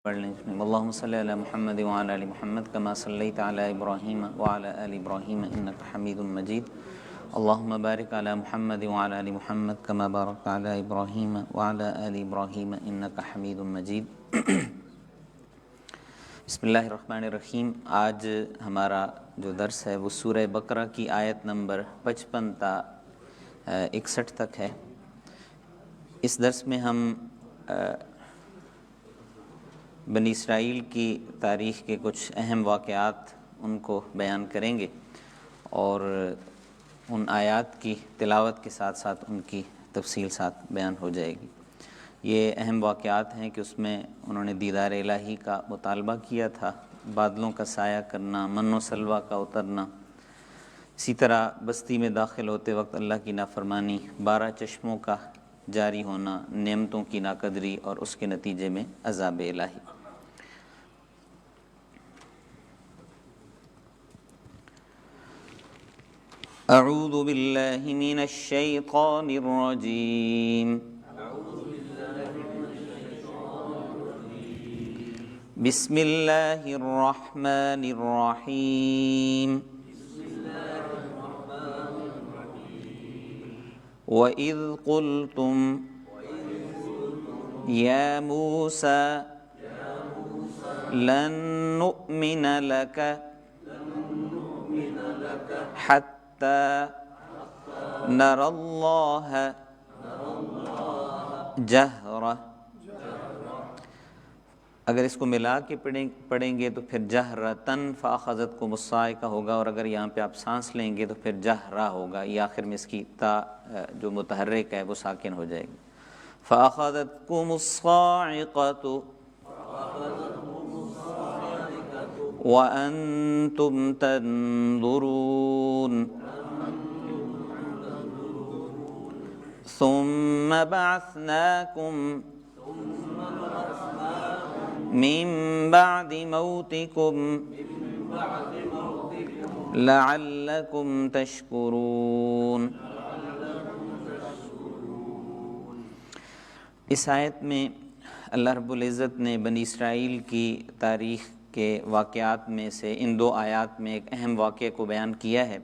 پڑھ لیں اللہم صلی علی محمد وعلی آل محمد کما صلیت علی ابراہیم وعلی آل ابراہیم انک حمید مجید اللہم بارک علی محمد وعلی آل محمد کما بارکت علی ابراہیم وعلی آل ابراہیم انک حمید مجید۔ بسم اللہ الرحمن الرحیم۔ آج ہمارا جو درس ہے وہ سورہ بقرہ کی آیت نمبر 55 تا 61 تک ہے۔ اس درس میں ہم بنی اسرائیل کی تاریخ کے کچھ اہم واقعات ان کو بیان کریں گے اور ان آیات کی تلاوت کے ساتھ ساتھ ان کی تفصیل ساتھ بیان ہو جائے گی۔ یہ اہم واقعات ہیں کہ اس میں انہوں نے دیدار الہی کا مطالبہ کیا تھا، بادلوں کا سایہ کرنا، من و سلوہ کا اترنا، اسی طرح بستی میں داخل ہوتے وقت اللہ کی نافرمانی، 12 چشموں کا جاری ہونا، نعمتوں کی ناقدری اور اس کے نتیجے میں عذاب الہی۔ اعوذ باللہ من الشیطان الرجیم، بسم اللہ الرحمن الرحیم۔ وَإِذْ قُلْتُمْ يَا مُوسَى لَن نُؤْمِنَ لَكَ حَتَّى نَرَى اللَّهَ جَهْرَةً۔ اگر اس کو ملا کے پڑھیں گے تو پھر جہرتن فاخذتکم الصاعقہ ہوگا، اور اگر یہاں پہ آپ سانس لیں گے تو پھر جہرہ ہوگا، یہ آخر میں اس کی تا جو متحرک ہے وہ ساکن ہو جائے گی۔ فاخذتکم الصاعقۃ وانتم تنظرون ثم بعثناکم من بعد موتکم لعلکم تشکرون۔ اس آیت میں اللہ رب العزت نے بنی اسرائیل کی تاریخ کے واقعات میں سے ان 2 آیات میں ایک اہم واقعے کو بیان کیا ہے۔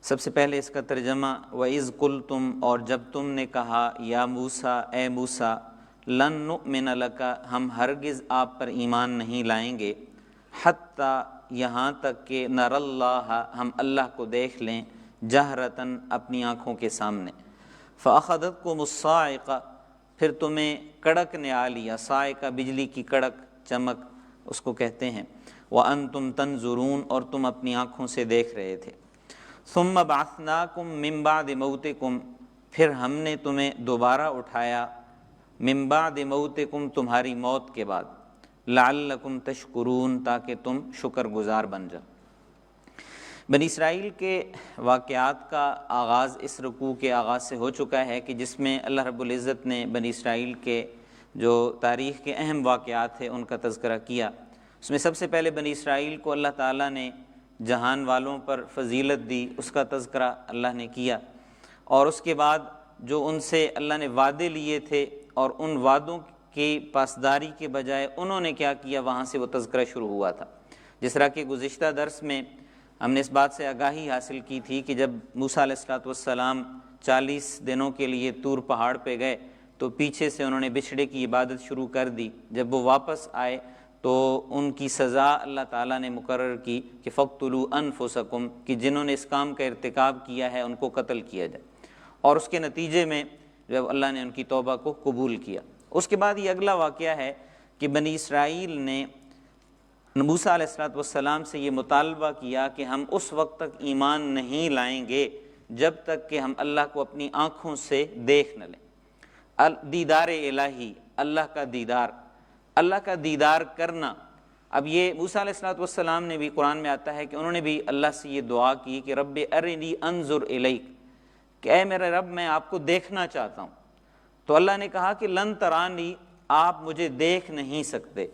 سب سے پہلے اس کا ترجمہ وَإِذْ قُلْتُمْ، اور جب تم نے کہا، یا موسیٰ، اے موسیٰ، لن نؤمن لک، ہم ہرگز آپ پر ایمان نہیں لائیں گے، حتیٰ، یہاں تک کہ نر اللہ، ہم اللہ کو دیکھ لیں، جہرتاً، اپنی آنکھوں کے سامنے۔ فاخذتکم الصاعقہ، پھر تمہیں کڑک نے آ لیا، صاعقہ بجلی کی کڑک، چمک اس کو کہتے ہیں، وانتم تنظرون، اور تم اپنی آنکھوں سے دیکھ رہے تھے۔ ثم بعثناکم من بعد موتکم، پھر ہم نے تمہیں دوبارہ اٹھایا، من بعد موتکم، تمہاری موت کے بعد، لعلکم تشکرون، تاکہ تم شکر گزار بن جاؤ۔ بنی اسرائیل کے واقعات کا آغاز اس رکوع کے آغاز سے ہو چکا ہے کہ جس میں اللہ رب العزت نے بنی اسرائیل کے جو تاریخ کے اہم واقعات ہیں ان کا تذکرہ کیا۔ اس میں سب سے پہلے بنی اسرائیل کو اللہ تعالیٰ نے جہان والوں پر فضیلت دی، اس کا تذکرہ اللہ نے کیا، اور اس کے بعد جو ان سے اللہ نے وعدے لیے تھے اور ان وعدوں کی پاسداری کے بجائے انہوں نے کیا کیا، وہاں سے وہ تذکرہ شروع ہوا تھا۔ جس طرح کہ گزشتہ درس میں ہم نے اس بات سے آگاہی حاصل کی تھی کہ جب موسیٰ علیہ السلام 40 دنوں کے لیے طور پہاڑ پہ گئے تو پیچھے سے انہوں نے بچھڑے کی عبادت شروع کر دی۔ جب وہ واپس آئے تو ان کی سزا اللہ تعالیٰ نے مقرر کی کہ فَاقْتُلُوا أَنفُسَكُمْ، کہ جنہوں نے اس کام کا ارتکاب کیا ہے ان کو قتل کیا جائے، اور اس کے نتیجے میں جب اللہ نے ان کی توبہ کو قبول کیا۔ اس کے بعد یہ اگلا واقعہ ہے کہ بنی اسرائیل نے موسیٰ علیہ السلام سے یہ مطالبہ کیا کہ ہم اس وقت تک ایمان نہیں لائیں گے جب تک کہ ہم اللہ کو اپنی آنکھوں سے دیکھ نہ لیں۔ دیدار الہی، اللہ کا دیدار کرنا۔ اب یہ موسیٰ علیہ السلام نے بھی، قرآن میں آتا ہے کہ انہوں نے بھی اللہ سے یہ دعا کی کہ رب ارنی انظر الیک، کہ اے میرے رب میں آپ کو دیکھنا چاہتا ہوں۔ تو اللہ نے کہا کہ لن ترانی، آپ مجھے دیکھ نہیں سکتے،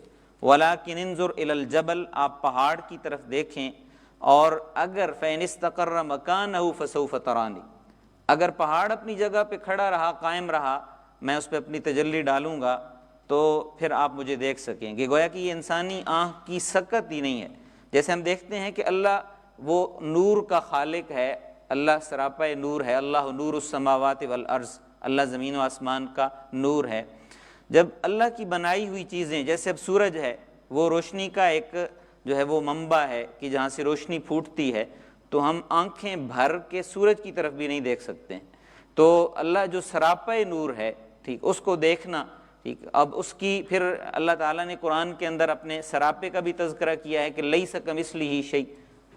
وَلَكِنْ انظر إِلَى الْجَبَلِ، آپ پہاڑ کی طرف دیکھیں، اور اگر فَإِنِ اسْتَقَرَّ مَكَانَهُ فَسَوْفَ تَرَانِي، اگر پہاڑ اپنی جگہ پہ کھڑا رہا، قائم رہا، میں اس پہ اپنی تجلی ڈالوں گا، تو پھر آپ مجھے دیکھ سکیں گے۔ گویا کہ یہ انسانی آنکھ کی سکت ہی نہیں ہے۔ جیسے ہم دیکھتے ہیں کہ اللہ وہ نور کا خالق ہے، اللہ سراپا نور ہے، اللہ نور السماوات والارض، اللہ زمین و آسمان کا نور ہے۔ جب اللہ کی بنائی ہوئی چیزیں، جیسے اب سورج ہے، وہ روشنی کا ایک جو ہے وہ منبع ہے کہ جہاں سے روشنی پھوٹتی ہے، تو ہم آنکھیں بھر کے سورج کی طرف بھی نہیں دیکھ سکتے ہیں۔ تو اللہ جو سراپا نور ہے، ٹھیک، اس کو دیکھنا، ٹھیک، اب اس کی پھر اللہ تعالیٰ نے قرآن کے اندر اپنے سراپے کا بھی تذکرہ کیا ہے کہ لیس کمثلہ شیء،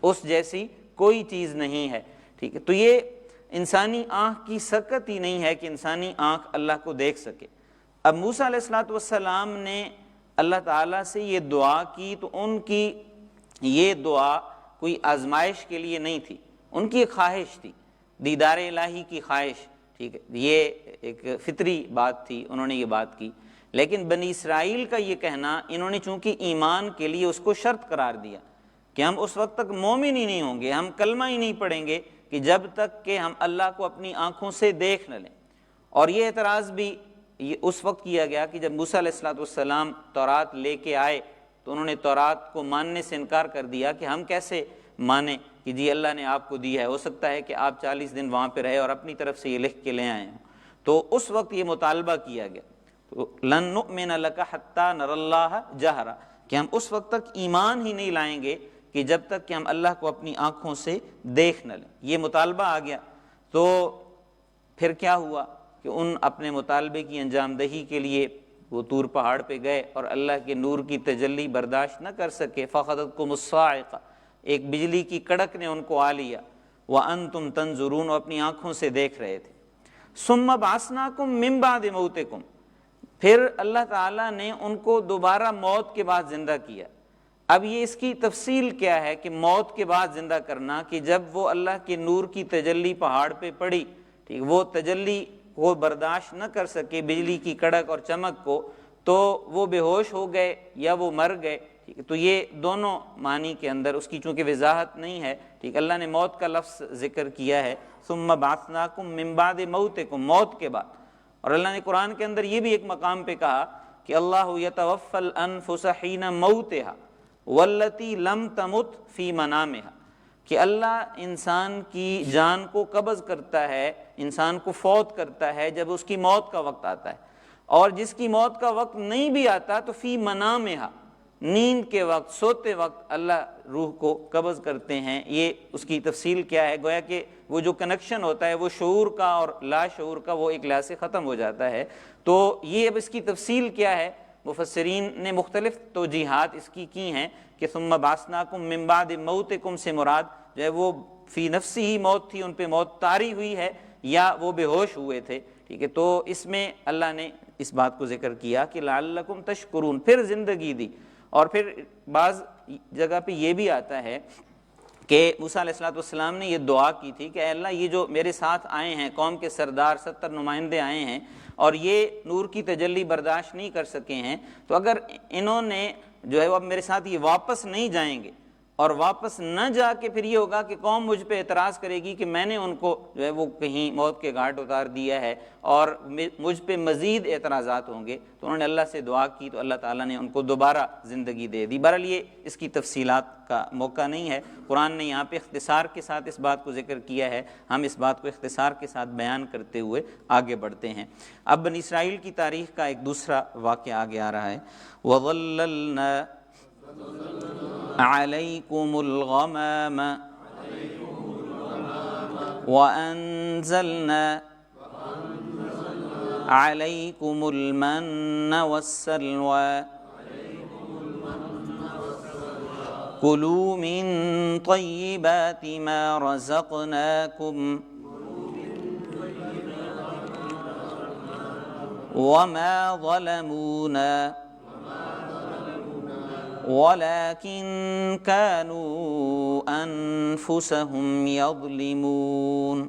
اس جیسی کوئی چیز نہیں ہے، ٹھیک ہے۔ تو یہ انسانی آنکھ کی سکت ہی نہیں ہے کہ انسانی آنکھ اللہ کو دیکھ سکے۔ اب موسیٰ علیہ السلام نے اللہ تعالیٰ سے یہ دعا کی، تو ان کی یہ دعا کوئی آزمائش کے لیے نہیں تھی، ان کی ایک خواہش تھی، دیدار الہی کی خواہش، ٹھیک ہے، یہ ایک فطری بات تھی، انہوں نے یہ بات کی۔ لیکن بنی اسرائیل کا یہ کہنا، انہوں نے چونکہ ایمان کے لیے اس کو شرط قرار دیا کہ ہم اس وقت تک مومن ہی نہیں ہوں گے، ہم کلمہ ہی نہیں پڑھیں گے کہ جب تک کہ ہم اللہ کو اپنی آنکھوں سے دیکھ نہ لیں۔ اور یہ اعتراض بھی اس وقت کیا گیا کہ جب موسیٰ علیہ السلام تورات لے کے آئے تو انہوں نے تورات کو ماننے سے انکار کر دیا کہ ہم کیسے مانیں کہ جی اللہ نے آپ کو دی ہے، ہو سکتا ہے کہ آپ 40 دن وہاں پہ رہے اور اپنی طرف سے یہ لکھ کے لے آئے ہوں۔ تو اس وقت یہ مطالبہ کیا گیا، تو لن نؤمن لک حتی نری اللہ جہرا، کہ ہم اس وقت تک ایمان ہی نہیں لائیں گے کہ جب تک کہ ہم اللہ کو اپنی آنکھوں سے دیکھ نہ لیں۔ یہ مطالبہ آ گیا، تو پھر کیا ہوا کہ ان اپنے مطالبے کی انجام دہی کے لیے وہ طور پہاڑ پہ گئے اور اللہ کے نور کی تجلی برداشت نہ کر سکے، فَأَخَذَتْكُمُ الصَّاعِقَةُ، ایک بجلی کی کڑک نے ان کو آ لیا، وَأَنْتُمْ تَنْظُرُونَ، اپنی آنکھوں سے دیکھ رہے تھے۔ ثُمَّ بَعَثْنَاكُمْ مِنْ بَعْدِ مَوْتِكُمْ، پھر اللہ تعالیٰ نے ان کو دوبارہ موت کے بعد زندہ کیا۔ اب یہ اس کی تفصیل کیا ہے کہ موت کے بعد زندہ کرنا، کہ جب وہ اللہ کے نور کی تجلی پہاڑ پہ پڑی، ٹھیک، وہ تجلی وہ برداشت نہ کر سکے بجلی کی کڑک اور چمک کو، تو وہ بے ہوش ہو گئے یا وہ مر گئے، ٹھیک ہے۔ تو یہ دونوں معنی کے اندر اس کی چونکہ وضاحت نہیں ہے، ٹھیک، اللہ نے موت کا لفظ ذکر کیا ہے، ثم بعثناکم من بعد موتکم، موت کے بعد۔ اور اللہ نے قرآن کے اندر یہ بھی ایک مقام پہ کہا کہ اللہ یتوفی الانفس حین موتہا واللتی لم تمت فی منامہا، کہ اللہ انسان کی جان کو قبض کرتا ہے، انسان کو فوت کرتا ہے جب اس کی موت کا وقت آتا ہے، اور جس کی موت کا وقت نہیں بھی آتا تو فی منامہا، نیند کے وقت، سوتے وقت اللہ روح کو قبض کرتے ہیں۔ یہ اس کی تفصیل کیا ہے، گویا کہ وہ جو کنیکشن ہوتا ہے وہ شعور کا اور لا شعور کا، وہ ایک لحاظ سے ختم ہو جاتا ہے۔ تو یہ اب اس کی تفصیل کیا ہے، مفسرین نے مختلف توجیحات اس کی ہیں کہ ثم بعثناکم من بعد موتکم سے مراد جو ہے وہ فی نفسی ہی موت تھی، ان پہ موت طاری ہوئی ہے، یا وہ بے ہوش ہوئے تھے، ٹھیک ہے۔ تو اس میں اللہ نے اس بات کو ذکر کیا کہ لعلکم تشکرون، پھر زندگی دی۔ اور پھر بعض جگہ پہ یہ بھی آتا ہے کہ موسیٰ علیہ السلام نے یہ دعا کی تھی کہ اے اللہ، یہ جو میرے ساتھ آئے ہیں، قوم کے سردار 70 نمائندے آئے ہیں اور یہ نور کی تجلی برداشت نہیں کر سکے ہیں، تو اگر انہوں نے جو ہے وہ اب میرے ساتھ یہ واپس نہیں جائیں گے، اور واپس نہ جا کے پھر یہ ہوگا کہ قوم مجھ پہ اعتراض کرے گی کہ میں نے ان کو جو ہے وہ کہیں موت کے گھاٹ اتار دیا ہے، اور مجھ پہ مزید اعتراضات ہوں گے، تو انہوں نے اللہ سے دعا کی تو اللہ تعالیٰ نے ان کو دوبارہ زندگی دے دی۔ بہرحال یہ اس کی تفصیلات کا موقع نہیں ہے، قرآن نے یہاں پہ اختصار کے ساتھ اس بات کو ذکر کیا ہے، ہم اس بات کو اختصار کے ساتھ بیان کرتے ہوئے آگے بڑھتے ہیں۔ اب بنی اسرائیل کی تاریخ کا ایک دوسرا واقعہ آگے آ رہا ہے، وَظَلَّلْنَا عَلَيْكُمُ الْغَمَامَ وَأَنزَلْنَا عَلَيْكُمُ الْمَنَّ وَالسَّلْوَىٰ كُلُوا مِن طَيِّبَاتِ مَا رَزَقْنَاكُمْ وَمَا ظَلَمُونَا وَلَكِنْ كَانُوا أَنفُسَهُمْ يَظْلِمُونَ۔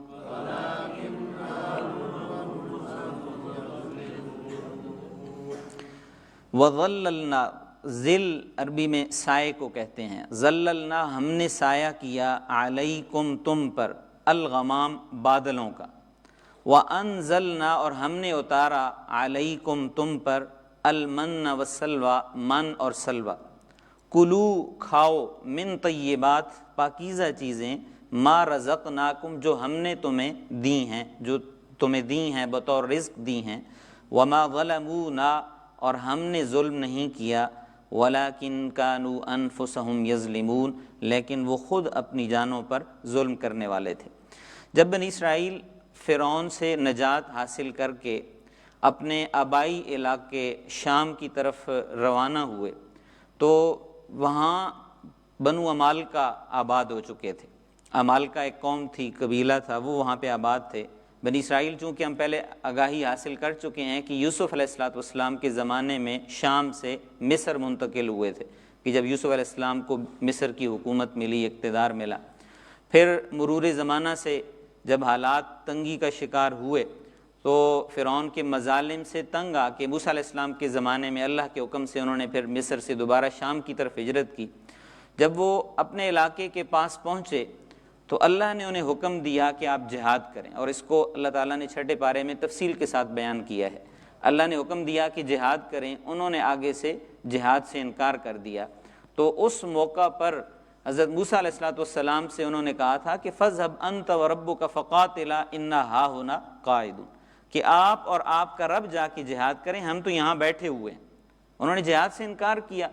وَظَلَّلْنَا، ذل عربی میں سائے کو کہتے ہیں، ظللنا ہم نے سایہ کیا، علیکم تم پر، الغمام بادلوں کا، وَأَنزَلْنَا اور ہم نے اتارا، علیکم تم پر، المن والسلوى، من اور سلوہ، کلو کھاؤ، من طیبات پاکیزہ چیزیں، ما رزقناکم جو ہم نے تمہیں دی ہیں، جو تمہیں دی ہیں بطور رزق دی ہیں، وما ظلمونا اور ہم نے ظلم نہیں کیا، ولیکن کانوا انفسہم یظلمون لیکن وہ خود اپنی جانوں پر ظلم کرنے والے تھے۔ جب بنی اسرائیل فرعون سے نجات حاصل کر کے اپنے آبائی علاقے شام کی طرف روانہ ہوئے تو وہاں بنو عمالقہ آباد ہو چکے تھے۔ عمالقہ ایک قوم تھی، قبیلہ تھا، وہ وہاں پہ آباد تھے۔ بنی اسرائیل چونکہ ہم پہلے آگاہی حاصل کر چکے ہیں کہ یوسف علیہ السلام کے زمانے میں شام سے مصر منتقل ہوئے تھے، کہ جب یوسف علیہ السلام کو مصر کی حکومت ملی، اقتدار ملا، پھر مرور زمانہ سے جب حالات تنگی کا شکار ہوئے تو فرعون کے مظالم سے تنگ آ کے موسیٰ علیہ السلام کے زمانے میں اللہ کے حکم سے انہوں نے پھر مصر سے دوبارہ شام کی طرف ہجرت کی۔ جب وہ اپنے علاقے کے پاس پہنچے تو اللہ نے انہیں حکم دیا کہ آپ جہاد کریں، اور اس کو اللہ تعالیٰ نے 6 پارے میں تفصیل کے ساتھ بیان کیا ہے۔ اللہ نے حکم دیا کہ جہاد کریں، انہوں نے آگے سے جہاد سے انکار کر دیا۔ تو اس موقع پر حضرت موسیٰ علیہ السلام سے انہوں نے کہا تھا کہ فَاذْهَبْ أَنْتَ وَرَبُّكَ فَقَاتِلَا إِنَّا هَاهُنَا قَاعِدُونَ، کہ آپ اور آپ کا رب جا کے جہاد کریں، ہم تو یہاں بیٹھے ہوئے ہیں۔ انہوں نے جہاد سے انکار کیا،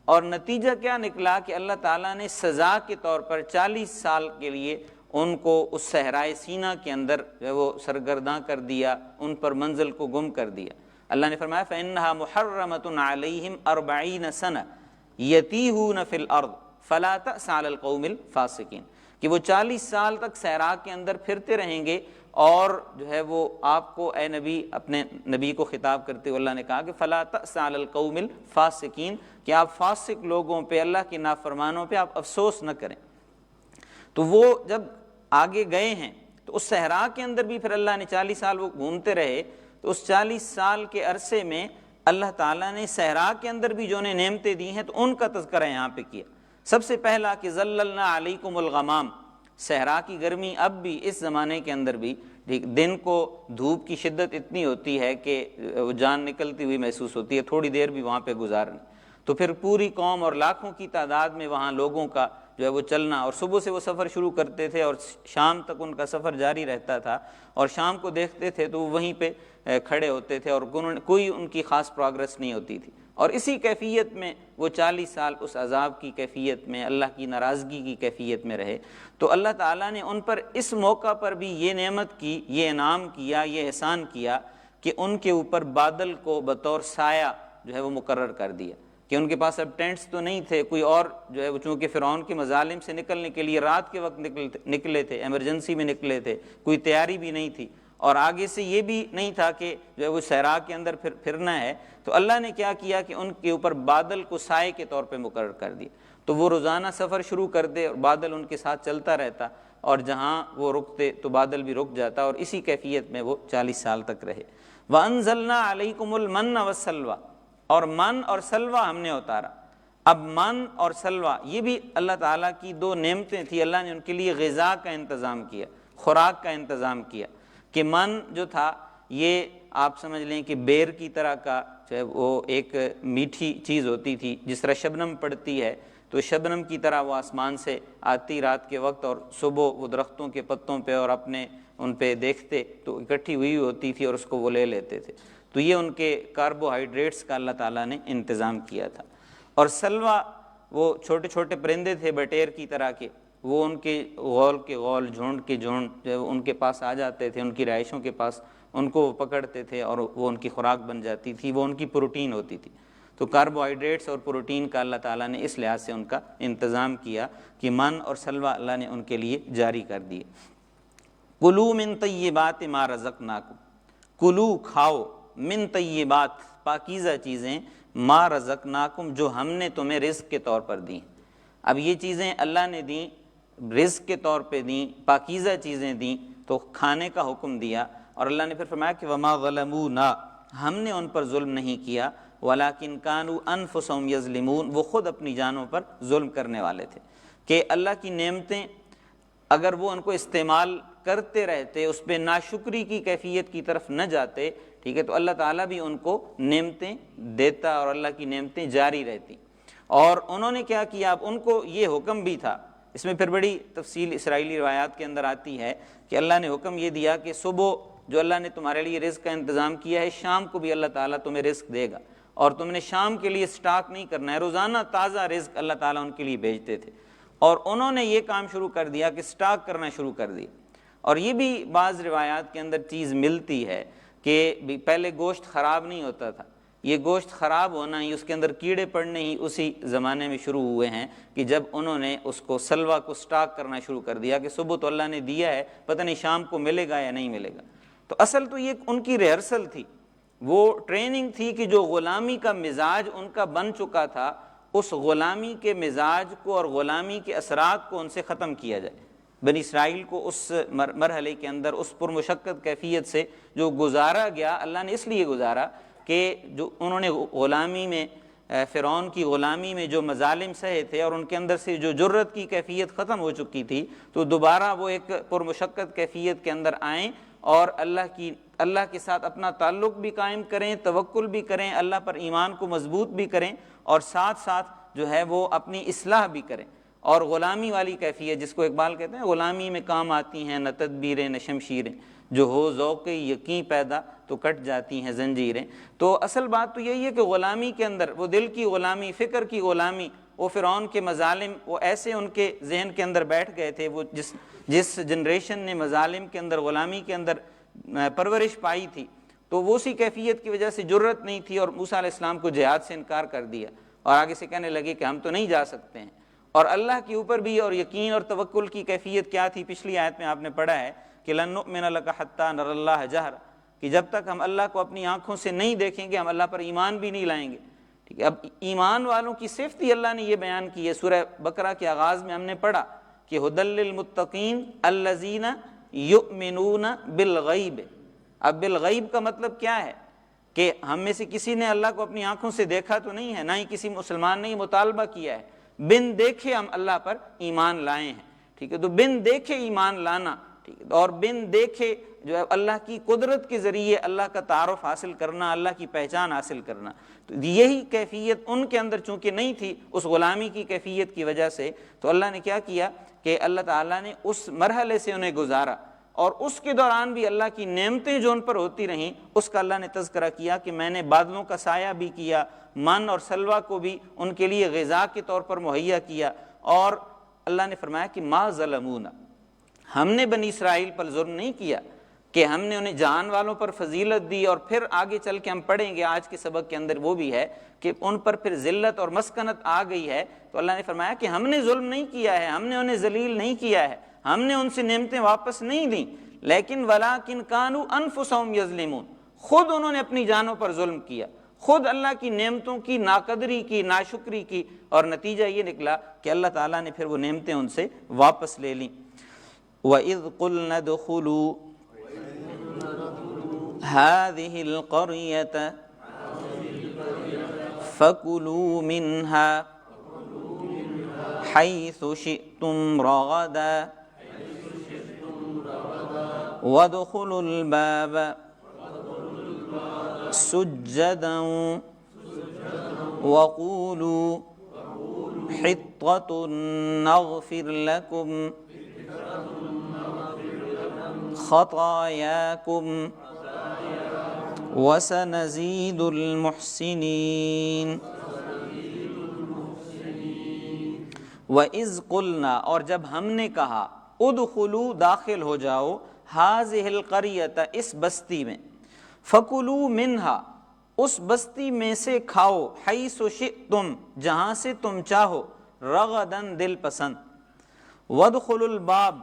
اور نتیجہ کیا نکلا کہ اللہ تعالیٰ نے سزا کے طور پر 40 سال کے لیے ان کو اس صحرائے سینا کے اندر وہ سرگرداں کر دیا، ان پر منزل کو گم کر دیا۔ اللہ نے فرمایا فَإِنَّهَا مُحَرَّمَةٌ عَلَيْهِمْ 40 سَنَةً يَتِيهُونَ فِي الْأَرْضِ فَلَا تَأْسَ عَلَى الْقَوْمِ الْفَاسِقِينَ، کہ وہ 40 سال تک صحرا کے اندر پھرتے رہیں گے، اور جو ہے وہ آپ کو اے نبی، اپنے نبی کو خطاب کرتے ہوئے اللہ نے کہا کہ فَلَا تَأْسَ عَلَى الْقَوْمِ الْفَاسِقِينَ، کہ آپ فاسق لوگوں پہ، اللہ کے نافرمانوں پہ آپ افسوس نہ کریں۔ تو وہ جب آگے گئے ہیں تو اس صحرا کے اندر بھی پھر اللہ نے 40 سال وہ گھومتے رہے، تو اس 40 سال کے عرصے میں اللہ تعالیٰ نے صحرا کے اندر بھی جو انہیں نعمتیں دی ہیں تو ان کا تذکرہ یہاں پہ کیا۔ سب سے پہلا کہ ظللنا علیکم الغمام، صحرا کی گرمی اب بھی اس زمانے کے اندر بھی دن کو دھوپ کی شدت اتنی ہوتی ہے کہ جان نکلتی ہوئی محسوس ہوتی ہے، تھوڑی دیر بھی وہاں پہ گزارنا، تو پھر پوری قوم اور لاکھوں کی تعداد میں وہاں لوگوں کا جو ہے وہ چلنا، اور صبح سے وہ سفر شروع کرتے تھے اور شام تک ان کا سفر جاری رہتا تھا، اور شام کو دیکھتے تھے تو وہ وہیں پہ کھڑے ہوتے تھے اور کوئی ان کی خاص پروگرس نہیں ہوتی تھی، اور اسی کیفیت میں وہ 40 سال اس عذاب کی کیفیت میں، اللہ کی ناراضگی کی کیفیت میں رہے۔ تو اللہ تعالیٰ نے ان پر اس موقع پر بھی یہ نعمت کی، یہ انعام کیا، یہ احسان کیا کہ ان کے اوپر بادل کو بطور سایہ جو ہے وہ مقرر کر دیا، کہ ان کے پاس اب ٹینٹس تو نہیں تھے، کوئی اور جو ہے وہ چونکہ فرعون کے مظالم سے نکلنے کے لیے رات کے وقت نکلے تھے، ایمرجنسی میں نکلے تھے، کوئی تیاری بھی نہیں تھی، اور آگے سے یہ بھی نہیں تھا کہ جو ہے وہ صحرا کے اندر پھرنا ہے، تو اللہ نے کیا کیا کہ ان کے اوپر بادل کو سائے کے طور پہ مقرر کر دیا، تو وہ روزانہ سفر شروع کر دے اور بادل ان کے ساتھ چلتا رہتا، اور جہاں وہ رکتے تو بادل بھی رک جاتا، اور اسی کیفیت میں وہ 40 سال تک رہے۔ وَأَنزَلْنَا عَلَيْكُمُ الْمَنَّ وَالسَّلْوَىٰ، اور من اور سلوہ ہم نے اتارا۔ اب من اور سلوہ یہ بھی اللہ تعالیٰ کی 2 نعمتیں تھیں، اللہ نے ان کے لیے غذا کا انتظام کیا، خوراک کا انتظام کیا، کہ من جو تھا یہ آپ سمجھ لیں کہ بیر کی طرح کا جو ہے وہ ایک میٹھی چیز ہوتی تھی، جس طرح شبنم پڑتی ہے تو شبنم کی طرح وہ آسمان سے آتی رات کے وقت، اور صبح وہ درختوں کے پتوں پہ اور اپنے ان پہ دیکھتے تو اکٹھی ہوئی ہوتی تھی اور اس کو وہ لے لیتے تھے، تو یہ ان کے کاربوہائیڈریٹس کا اللہ تعالیٰ نے انتظام کیا تھا۔ اور سلوہ وہ چھوٹے چھوٹے پرندے تھے بٹیر کی طرح کے، وہ ان کے غول جھونڈ کے جھونڈ جو ان کے پاس آ جاتے تھے، ان کی رہائشوں کے پاس، ان کو وہ پکڑتے تھے اور وہ ان کی خوراک بن جاتی تھی، وہ ان کی پروٹین ہوتی تھی۔ تو کاربوہائیڈریٹس اور پروٹین کا اللہ تعالیٰ نے اس لحاظ سے ان کا انتظام کیا کہ من اور سلوہ اللہ نے ان کے لیے جاری کر دیے۔ کلوا من طیبات ما رزقناکم، کلو کھاؤ، من طیبات پاکیزہ چیزیں، ما رزقناکم جو ہم نے تمہیں رزق کے طور پر دیں۔ اب یہ چیزیں اللہ نے دیں، رزق کے طور پہ دیں، پاکیزہ چیزیں دیں، تو کھانے کا حکم دیا، اور اللہ نے پھر فرمایا کہ وما ظلمونا، ہم نے ان پر ظلم نہیں کیا، ولیکن کانوا انفسہم یظلمون، وہ خود اپنی جانوں پر ظلم کرنے والے تھے، کہ اللہ کی نعمتیں اگر وہ ان کو استعمال کرتے رہتے، اس پہ ناشکری کی کیفیت کی طرف نہ جاتے، ٹھیک ہے، تو اللہ تعالیٰ بھی ان کو نعمتیں دیتا اور اللہ کی نعمتیں جاری رہتی۔ اور انہوں نے کیا کیا، اب ان کو یہ حکم بھی تھا، اس میں پھر بڑی تفصیل اسرائیلی روایات کے اندر آتی ہے کہ اللہ نے حکم یہ دیا کہ صبح جو اللہ نے تمہارے لیے رزق کا انتظام کیا ہے، شام کو بھی اللہ تعالیٰ تمہیں رزق دے گا، اور تم نے شام کے لیے سٹاک نہیں کرنا ہے، روزانہ تازہ رزق اللہ تعالیٰ ان کے لیے بھیجتے تھے۔ اور انہوں نے یہ کام شروع کر دیا کہ سٹاک کرنا شروع کر دیا۔ اور یہ بھی بعض روایات کے اندر چیز ملتی ہے کہ پہلے گوشت خراب نہیں ہوتا تھا، یہ گوشت خراب ہونا ہی، اس کے اندر کیڑے پڑنے ہی اسی زمانے میں شروع ہوئے ہیں کہ جب انہوں نے اس کو سلوا کو سٹاک کرنا شروع کر دیا کہ صبح تو اللہ نے دیا ہے، پتہ نہیں شام کو ملے گا یا نہیں ملے گا۔ تو اصل تو یہ ان کی ریہرسل تھی، وہ ٹریننگ تھی کہ جو غلامی کا مزاج ان کا بن چکا تھا، اس غلامی کے مزاج کو اور غلامی کے اثرات کو ان سے ختم کیا جائے۔ بنی اسرائیل کو اس مرحلے کے اندر اس پرمشقت کیفیت سے جو گزارا گیا، اللہ نے اس لیے گزارا کہ جو انہوں نے غلامی میں، فرعون کی غلامی میں جو مظالم سہے تھے اور ان کے اندر سے جو جرت کی کیفیت ختم ہو چکی تھی، تو دوبارہ وہ ایک پرمشقت کیفیت کے اندر آئیں اور اللہ کے ساتھ اپنا تعلق بھی قائم کریں، توکل بھی کریں، اللہ پر ایمان کو مضبوط بھی کریں، اور ساتھ ساتھ جو ہے وہ اپنی اصلاح بھی کریں۔ اور غلامی والی کیفیت جس کو اقبال کہتے ہیں، غلامی میں کام آتی ہیں نہ تدبیریں نہ شمشیریں، جو ہو ذوق یقین پیدا تو کٹ جاتی ہیں زنجیریں۔ تو اصل بات تو یہی ہے کہ غلامی کے اندر وہ دل کی غلامی، فکر کی غلامی، وہ فرعون کے مظالم وہ ایسے ان کے ذہن کے اندر بیٹھ گئے تھے، وہ جس جنریشن نے مظالم کے اندر، غلامی کے اندر پرورش پائی تھی، تو وہ اسی کیفیت کی وجہ سے جرت نہیں تھی، اور موسیٰ علیہ السلام کو جہاد سے انکار کر دیا، اور آگے سے کہنے لگے کہ ہم تو نہیں جا سکتے ہیں۔ اور اللہ کے اوپر بھی اور یقین اور توکل کی کیفیت کیا تھی، پچھلی آیت میں آپ نے پڑھا ہے کہ لن نؤمن لک حتی نری اللہ جہرا، کہ جب تک ہم اللہ کو اپنی آنکھوں سے نہیں دیکھیں گے ہم اللہ پر ایمان بھی نہیں لائیں گے، ٹھیک ہے۔ اب ایمان والوں کی صفت ہی اللہ نے یہ بیان کی ہے، سورہ بقرہ کے آغاز میں ہم نے پڑھا کہ ھدی للمتقین الذین یؤمنون بالغیب۔ اب بالغیب کا مطلب کیا ہے کہ ہم میں سے کسی نے اللہ کو اپنی آنکھوں سے دیکھا تو نہیں ہے، نہ ہی کسی مسلمان نے یہ مطالبہ کیا ہے، بن دیکھے ہم اللہ پر ایمان لائے ہیں، ٹھیک ہے۔ تو بن دیکھے ایمان لانا، ٹھیک ہے، اور بن دیکھے جو ہے اللہ کی قدرت کے ذریعے اللہ کا تعارف حاصل کرنا، اللہ کی پہچان حاصل کرنا، تو یہی کیفیت ان کے اندر چونکہ نہیں تھی اس غلامی کی کیفیت کی وجہ سے، تو اللہ نے کیا کیا کہ اللہ تعالیٰ نے اس مرحلے سے انہیں گزارا، اور اس کے دوران بھی اللہ کی نعمتیں جو ان پر ہوتی رہیں اس کا اللہ نے تذکرہ کیا کہ میں نے بادلوں کا سایہ بھی کیا، من اور سلوہ کو بھی ان کے لیے غذا کے طور پر مہیا کیا، اور اللہ نے فرمایا کہ ما ظلمونا، ہم نے بنی اسرائیل پر ظلم نہیں کیا کہ ہم نے انہیں جان والوں پر فضیلت دی، اور پھر آگے چل کے ہم پڑھیں گے آج کے سبق کے اندر وہ بھی ہے کہ ان پر پھر ذلت اور مسکنت آ گئی ہے، تو اللہ نے فرمایا کہ ہم نے ظلم نہیں کیا ہے، ہم نے انہیں ذلیل نہیں کیا ہے، ہم نے ان سے نعمتیں واپس نہیں دیں، لیکن ولیکن کانوا انفسہم یظلمون، خود انہوں نے اپنی جانوں پر ظلم کیا، خود اللہ کی نعمتوں کی ناقدری کی، ناشکری کی، اور نتیجہ یہ نکلا کہ اللہ تعالیٰ نے پھر وہ نعمتیں ان سے واپس لے لیں۔ وَإِذْ قُلْنَا ادْخُلُوا هَٰذِهِ الْقَرْيَةَ فَكُلُوا مِنْهَا حَيْثُ شِئْتُمْ رَغَدًا وَادْخُلُوا الْبَابَ سُجَّدًا وَقُولُوا حِطَّةٌ نَغْفِرْ لَكُمْ خطاياكم وسنزيد المحسنين۔ وَإِذْ قُلْنَا، اور جب ہم نے کہا، ادخلوا، داخل ہو جاؤ، هذه القرية، اس بستی میں، فَكُلُوا مِنْهَا، اس بستی میں سے کھاؤ، حیث شئتم، جہاں سے تم چاہو، رغداً، دل پسند، وَادْخُلُوا الْبَابَ،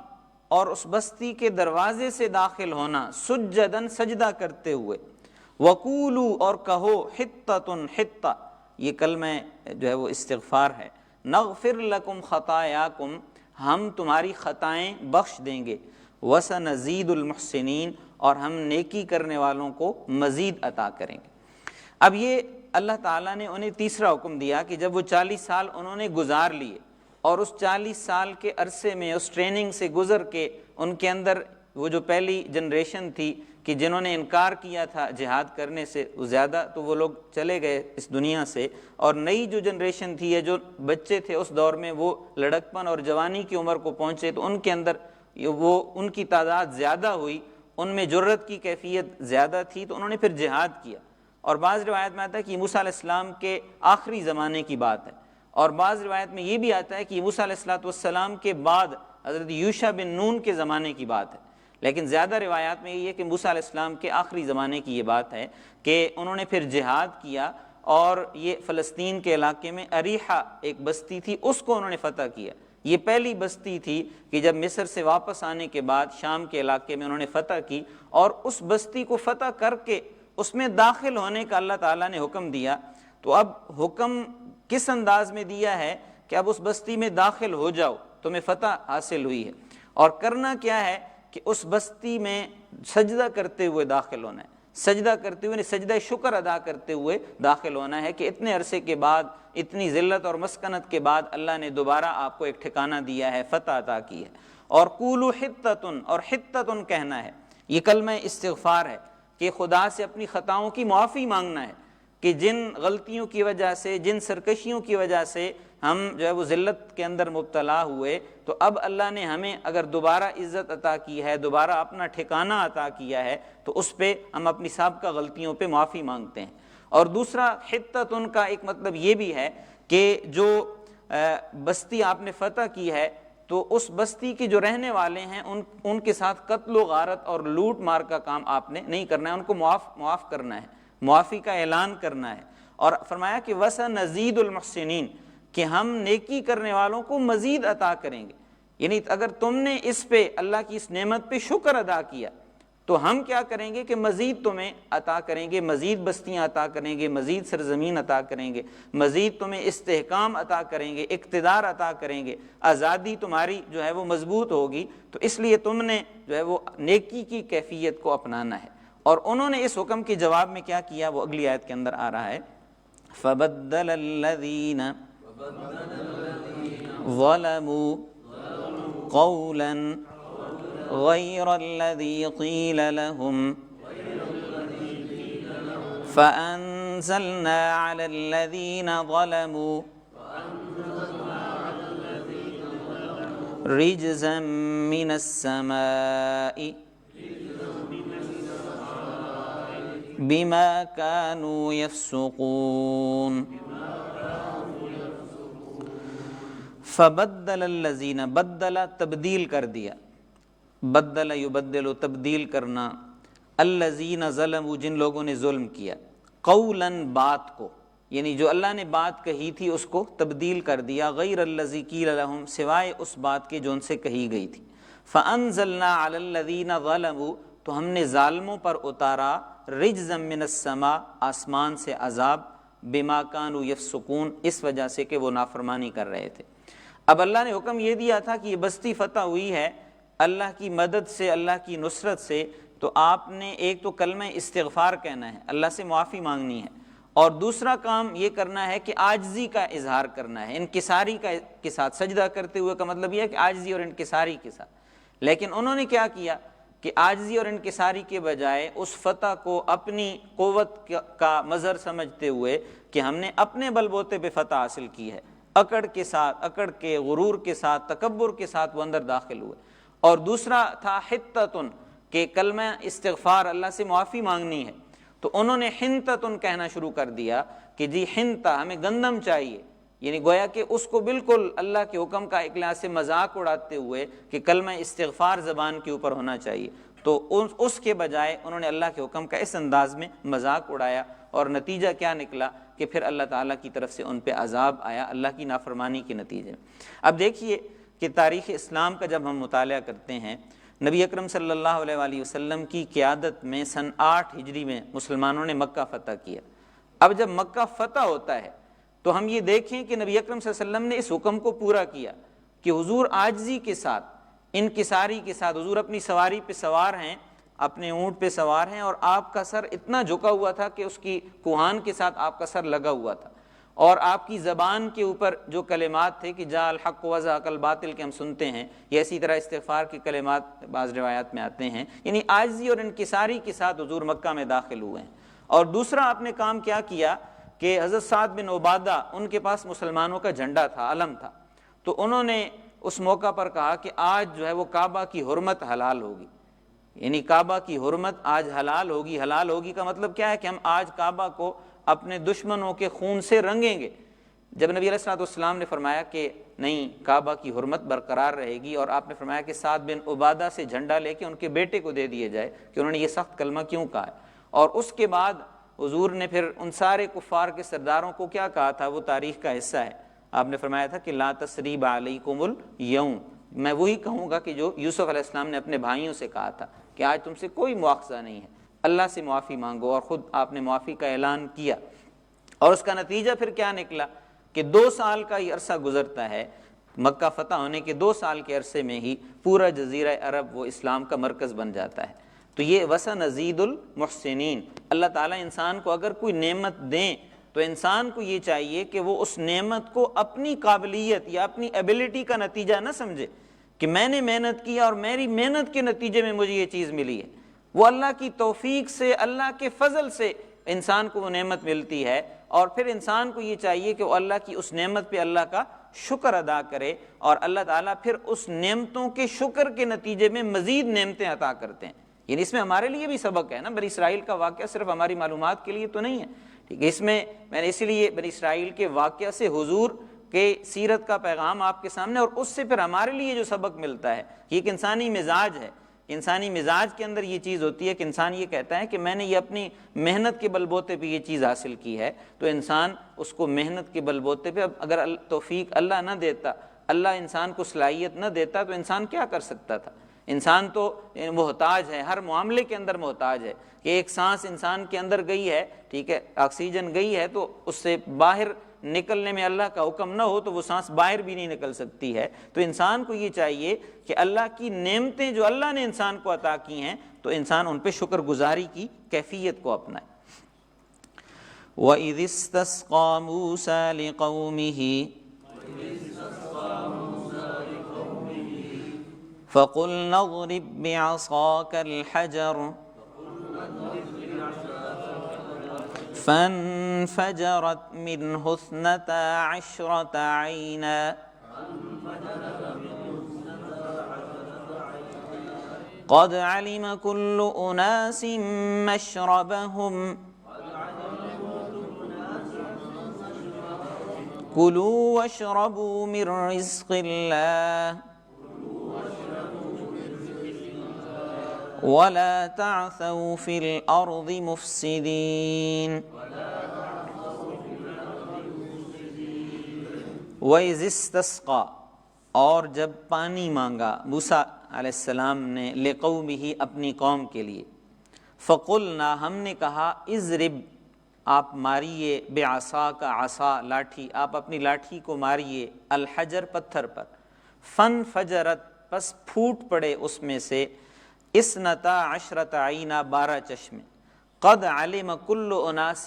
اور اس بستی کے دروازے سے داخل ہونا، سجداً، سجدہ کرتے ہوئے، وَقُولُوا، اور کہو، حِطَّةٌ، حِطَّہ، یہ کلمہ جو ہے وہ استغفار ہے، نغفر لکم خطایاکم، ہم تمہاری خطائیں بخش دیں گے، وسنزید المحسنین، اور ہم نیکی کرنے والوں کو مزید عطا کریں گے۔ اب یہ اللہ تعالیٰ نے انہیں تیسرا حکم دیا کہ جب وہ 40 سال انہوں نے گزار لیے، اور اس 40 سال کے عرصے میں اس ٹریننگ سے گزر کے ان کے اندر وہ جو پہلی جنریشن تھی کہ جنہوں نے انکار کیا تھا جہاد کرنے سے وہ زیادہ تو وہ لوگ چلے گئے اس دنیا سے، اور نئی جو جنریشن تھی، جو بچے تھے اس دور میں وہ لڑکپن اور جوانی کی عمر کو پہنچے تو ان کے اندر وہ ان کی تعداد زیادہ ہوئی، ان میں جرت کی کیفیت زیادہ تھی، تو انہوں نے پھر جہاد کیا۔ اور بعض روایت میں آتا ہے کہ موسیٰ علیہ السلام کے آخری زمانے کی بات ہے، اور بعض روایت میں یہ بھی آتا ہے کہ موسیٰ علیہ السلام کے بعد حضرت یوشع بن نون کے زمانے کی بات ہے، لیکن زیادہ روایات میں یہ ہے کہ موسیٰ علیہ السلام کے آخری زمانے کی یہ بات ہے کہ انہوں نے پھر جہاد کیا، اور یہ فلسطین کے علاقے میں اریحہ ایک بستی تھی، اس کو انہوں نے فتح کیا۔ یہ پہلی بستی تھی کہ جب مصر سے واپس آنے کے بعد شام کے علاقے میں انہوں نے فتح کی، اور اس بستی کو فتح کر کے اس میں داخل ہونے کا اللہ تعالیٰ نے حکم دیا۔ تو اب حکم کس انداز میں دیا ہے کہ اب اس بستی میں داخل ہو جاؤ، تمہیں فتح حاصل ہوئی ہے، اور کرنا کیا ہے کہ اس بستی میں سجدہ کرتے ہوئے داخل ہونا ہے، سجدہ کرتے ہوئے، سجدہ شکر ادا کرتے ہوئے داخل ہونا ہے کہ اتنے عرصے کے بعد، اتنی ذلت اور مسکنت کے بعد اللہ نے دوبارہ آپ کو ایک ٹھکانہ دیا ہے، فتح عطا کی ہے۔ اور قولوا حطۃ، اور حطۃ کہنا ہے، یہ کلمہ استغفار ہے کہ خدا سے اپنی خطاؤں کی معافی مانگنا ہے کہ جن غلطیوں کی وجہ سے، جن سرکشیوں کی وجہ سے ہم جو ہے وہ ذلت کے اندر مبتلا ہوئے، تو اب اللہ نے ہمیں اگر دوبارہ عزت عطا کی ہے، دوبارہ اپنا ٹھکانہ عطا کیا ہے، تو اس پہ ہم اپنی سابقہ غلطیوں پہ معافی مانگتے ہیں۔ اور دوسرا حطۃ کا ایک مطلب یہ بھی ہے کہ جو بستی آپ نے فتح کی ہے تو اس بستی کے جو رہنے والے ہیں ان کے ساتھ قتل و غارت اور لوٹ مار کا کام آپ نے نہیں کرنا ہے، ان کو معاف کرنا ہے، معافی کا اعلان کرنا ہے۔ اور فرمایا کہ وَسَنَزِيدُ الْمُحْسِنِينَ، کہ ہم نیکی کرنے والوں کو مزید عطا کریں گے، یعنی اگر تم نے اس پہ اللہ کی اس نعمت پہ شکر ادا کیا تو ہم کیا کریں گے کہ مزید تمہیں عطا کریں گے، مزید بستیاں عطا کریں گے، مزید سرزمین عطا کریں گے، مزید تمہیں استحکام عطا کریں گے، اقتدار عطا کریں گے، آزادی تمہاری جو ہے وہ مضبوط ہوگی، تو اس لیے تم نے جو ہے وہ نیکی کی کیفیت کو اپنانا ہے۔ اور انہوں نے اس حکم کے جواب میں کیا کیا، وہ اگلی آیت کے اندر آ رہا ہے، فَبَدَّلَ الَّذِينَ ظَلَمُوا قَوْلًا غَيْرَ الَّذِي قِيلَ لَهُمْ فَأَنزَلْنَا عَلَى الَّذِينَ ظَلَمُوا رِجْزًا مِّنَ السَّمَاءِ بِمَا كَانُوا يَفْسُقُونَ۔ فَبَدَّلَ الَّذِينَ، بدل تبدیل کر دیا، بدل یبدل تبدیل کرنا، الَّذِينَ ظَلَمُوا جن لوگوں نے ظلم کیا، قولاً بات کو، یعنی جو اللہ نے بات کہی تھی اس کو تبدیل کر دیا، غیر الذی قیل لہم سوائے اس بات کے جو ان سے کہی گئی تھی، فَأَنزَلْنَا عَلَى الَّذِينَ ظَلَمُوا تو ہم نے ظالموں پر اتارا رجزا من السماء آسمان سے عذاب، بما كانوا يفسقون اس وجہ سے کہ وہ نافرمانی کر رہے تھے۔ اب اللہ نے حکم یہ دیا تھا کہ یہ بستی فتح ہوئی ہے اللہ کی مدد سے، اللہ کی نصرت سے، تو آپ نے ایک تو کلمہ استغفار کہنا ہے، اللہ سے معافی مانگنی ہے، اور دوسرا کام یہ کرنا ہے کہ عاجزی کا اظہار کرنا ہے، انکساری کے ساتھ، سجدہ کرتے ہوئے کا مطلب یہ ہے کہ عاجزی اور انکساری کے ساتھ۔ لیکن انہوں نے کیا کیا کہ عاجزی اور انکساری کے بجائے اس فتح کو اپنی قوت کا مظہر سمجھتے ہوئے کہ ہم نے اپنے بل بوتے پہ فتح حاصل کی ہے، اکڑ کے ساتھ، اکڑ کے، غرور کے ساتھ، تکبر کے ساتھ وہ اندر داخل ہوئے۔ اور دوسرا تھا حطۃ کہ کلمہ استغفار اللہ سے معافی مانگنی ہے، تو انہوں نے حنطۃ کہنا شروع کر دیا کہ جی حنطہ ہمیں گندم چاہیے، یعنی گویا کہ اس کو بالکل اللہ کے حکم کا ایک لحاظ سے مذاق اڑاتے ہوئے کہ کلمہ استغفار زبان کے اوپر ہونا چاہیے، تو اس کے بجائے انہوں نے اللہ کے حکم کا اس انداز میں مذاق اڑایا، اور نتیجہ کیا نکلا کہ پھر اللہ تعالیٰ کی طرف سے ان پہ عذاب آیا اللہ کی نافرمانی کے نتیجے۔ اب دیکھیے کہ تاریخ اسلام کا جب ہم مطالعہ کرتے ہیں، نبی اکرم صلی اللہ علیہ وآلہ وسلم کی قیادت میں سن 8 ہجری میں مسلمانوں نے مکہ فتح کیا۔ اب جب مکہ فتح ہوتا ہے تو ہم یہ دیکھیں کہ نبی اکرم صلی اللہ علیہ وسلم نے اس حکم کو پورا کیا کہ حضور عاجزی کے ساتھ، انکساری کے ساتھ، حضور اپنی سواری پہ سوار ہیں، اپنے اونٹ پہ سوار ہیں، اور آپ کا سر اتنا جھکا ہوا تھا کہ اس کی کوہان کے ساتھ آپ کا سر لگا ہوا تھا، اور آپ کی زبان کے اوپر جو کلمات تھے کہ جاء الحق وزهق الباطل کے ہم سنتے ہیں، یہ اسی طرح استغفار کے کلمات بعض روایات میں آتے ہیں، یعنی عاجزی اور انکساری کے ساتھ حضور مکہ میں داخل ہوئے ہیں۔ اور دوسرا آپ نے کام کیا کیا کہ حضرت سعد بن عبادہ، ان کے پاس مسلمانوں کا جھنڈا تھا، علم تھا، تو انہوں نے اس موقع پر کہا کہ آج جو ہے وہ کعبہ کی حرمت حلال ہوگی، یعنی کعبہ کی حرمت آج حلال ہوگی۔ حلال ہوگی کا مطلب کیا ہے کہ ہم آج کعبہ کو اپنے دشمنوں کے خون سے رنگیں گے۔ جب نبی علیہ الصلوۃ والسلام نے فرمایا کہ نہیں، کعبہ کی حرمت برقرار رہے گی، اور آپ نے فرمایا کہ سعد بن عبادہ سے جھنڈا لے کے ان کے بیٹے کو دے دیا جائے کہ انہوں نے یہ سخت کلمہ کیوں کہا ہے، اور اس کے بعد حضور نے پھر ان سارے کفار کے سرداروں کو کیا کہا تھا، وہ تاریخ کا حصہ ہے۔ آپ نے فرمایا تھا کہ لا تثریب علیکم الیوم، میں وہی کہوں گا کہ جو یوسف علیہ السلام نے اپنے بھائیوں سے کہا تھا کہ آج تم سے کوئی مواخذہ نہیں ہے، اللہ سے معافی مانگو، اور خود آپ نے معافی کا اعلان کیا۔ اور اس کا نتیجہ پھر کیا نکلا کہ 2 سال کا یہ عرصہ گزرتا ہے، مکہ فتح ہونے کے 2 سال کے عرصے میں ہی پورا جزیرہ عرب وہ اسلام کا مرکز بن جاتا ہے۔ تو یہ وَسَنَزِيدُ الْمُحْسِنِينَ، اللہ تعالیٰ انسان کو اگر کوئی نعمت دیں تو انسان کو یہ چاہیے کہ وہ اس نعمت کو اپنی قابلیت یا اپنی ایبلٹی کا نتیجہ نہ سمجھے کہ میں نے محنت کی اور میری محنت کے نتیجے میں مجھے یہ چیز ملی ہے۔ وہ اللہ کی توفیق سے، اللہ کے فضل سے انسان کو وہ نعمت ملتی ہے، اور پھر انسان کو یہ چاہیے کہ وہ اللہ کی اس نعمت پہ اللہ کا شکر ادا کرے، اور اللہ تعالیٰ پھر اس نعمتوں کے شکر کے نتیجے میں مزید نعمتیں عطا کرتے ہیں۔ یعنی اس میں ہمارے لیے بھی سبق ہے نا، بنی اسرائیل کا واقعہ صرف ہماری معلومات کے لیے تو نہیں ہے، ٹھیک ہے؟ اس میں نے اس لیے بنی اسرائیل کے واقعہ سے حضور کے سیرت کا پیغام آپ کے سامنے، اور اس سے پھر ہمارے لیے جو سبق ملتا ہے، یہ ایک انسانی مزاج ہے۔ انسانی مزاج کے اندر یہ چیز ہوتی ہے کہ انسان یہ کہتا ہے کہ میں نے یہ اپنی محنت کے بل بوتے پہ یہ چیز حاصل کی ہے، تو انسان اس کو محنت کے بل بوتے پہ، اب اگر توفیق اللہ نہ دیتا، اللہ انسان کو صلاحیت نہ دیتا، تو انسان کیا کر سکتا تھا؟ انسان تو محتاج ہے، ہر معاملے کے اندر محتاج ہے کہ ایک سانس انسان کے اندر گئی ہے، ٹھیک ہے، آکسیجن گئی ہے، تو اس سے باہر نکلنے میں اللہ کا حکم نہ ہو تو وہ سانس باہر بھی نہیں نکل سکتی ہے۔ تو انسان کو یہ چاہیے کہ اللہ کی نعمتیں جو اللہ نے انسان کو عطا کی ہیں، تو انسان ان پہ شکر گزاری کی کیفیت کو اپنائے۔ وَإِذِ اسْتَسْقَىٰ مُوسَىٰ لِقَوْمِهِ فَقُلْنَا اضْرِب بِّعَصَاكَ الْحَجَرَ فَانْفَجَرَتْ مِنْهُ 12 عَيْنًا قَدْ عَلِمَ كُلُّ أُنَاسٍ مَّشْرَبَهُمْ كُلُوا وَاشْرَبُوا مِن رِّزْقِ اللَّهِ وَلَا تَعْثَوْا فِي الْأَرْضِ مُفْسِدِينَ۔ وَإِذِ اسْتَسْقَىٰ، اور جب پانی مانگا موسیٰ علیہ السلام نے، لِقَوْمِهِ اپنی قوم کے لیے، فَقُلْنَا ہم نے کہا، اضرب آپ ماریے، بِعَصَاكَ عصا لاٹھی، آپ اپنی لاٹھی کو ماریے، الحجر پتھر پر، فَانْفَجَرَتْ پس پھوٹ پڑے اس میں سے، 12 عینا 12 چشمے، قد علم کل اناس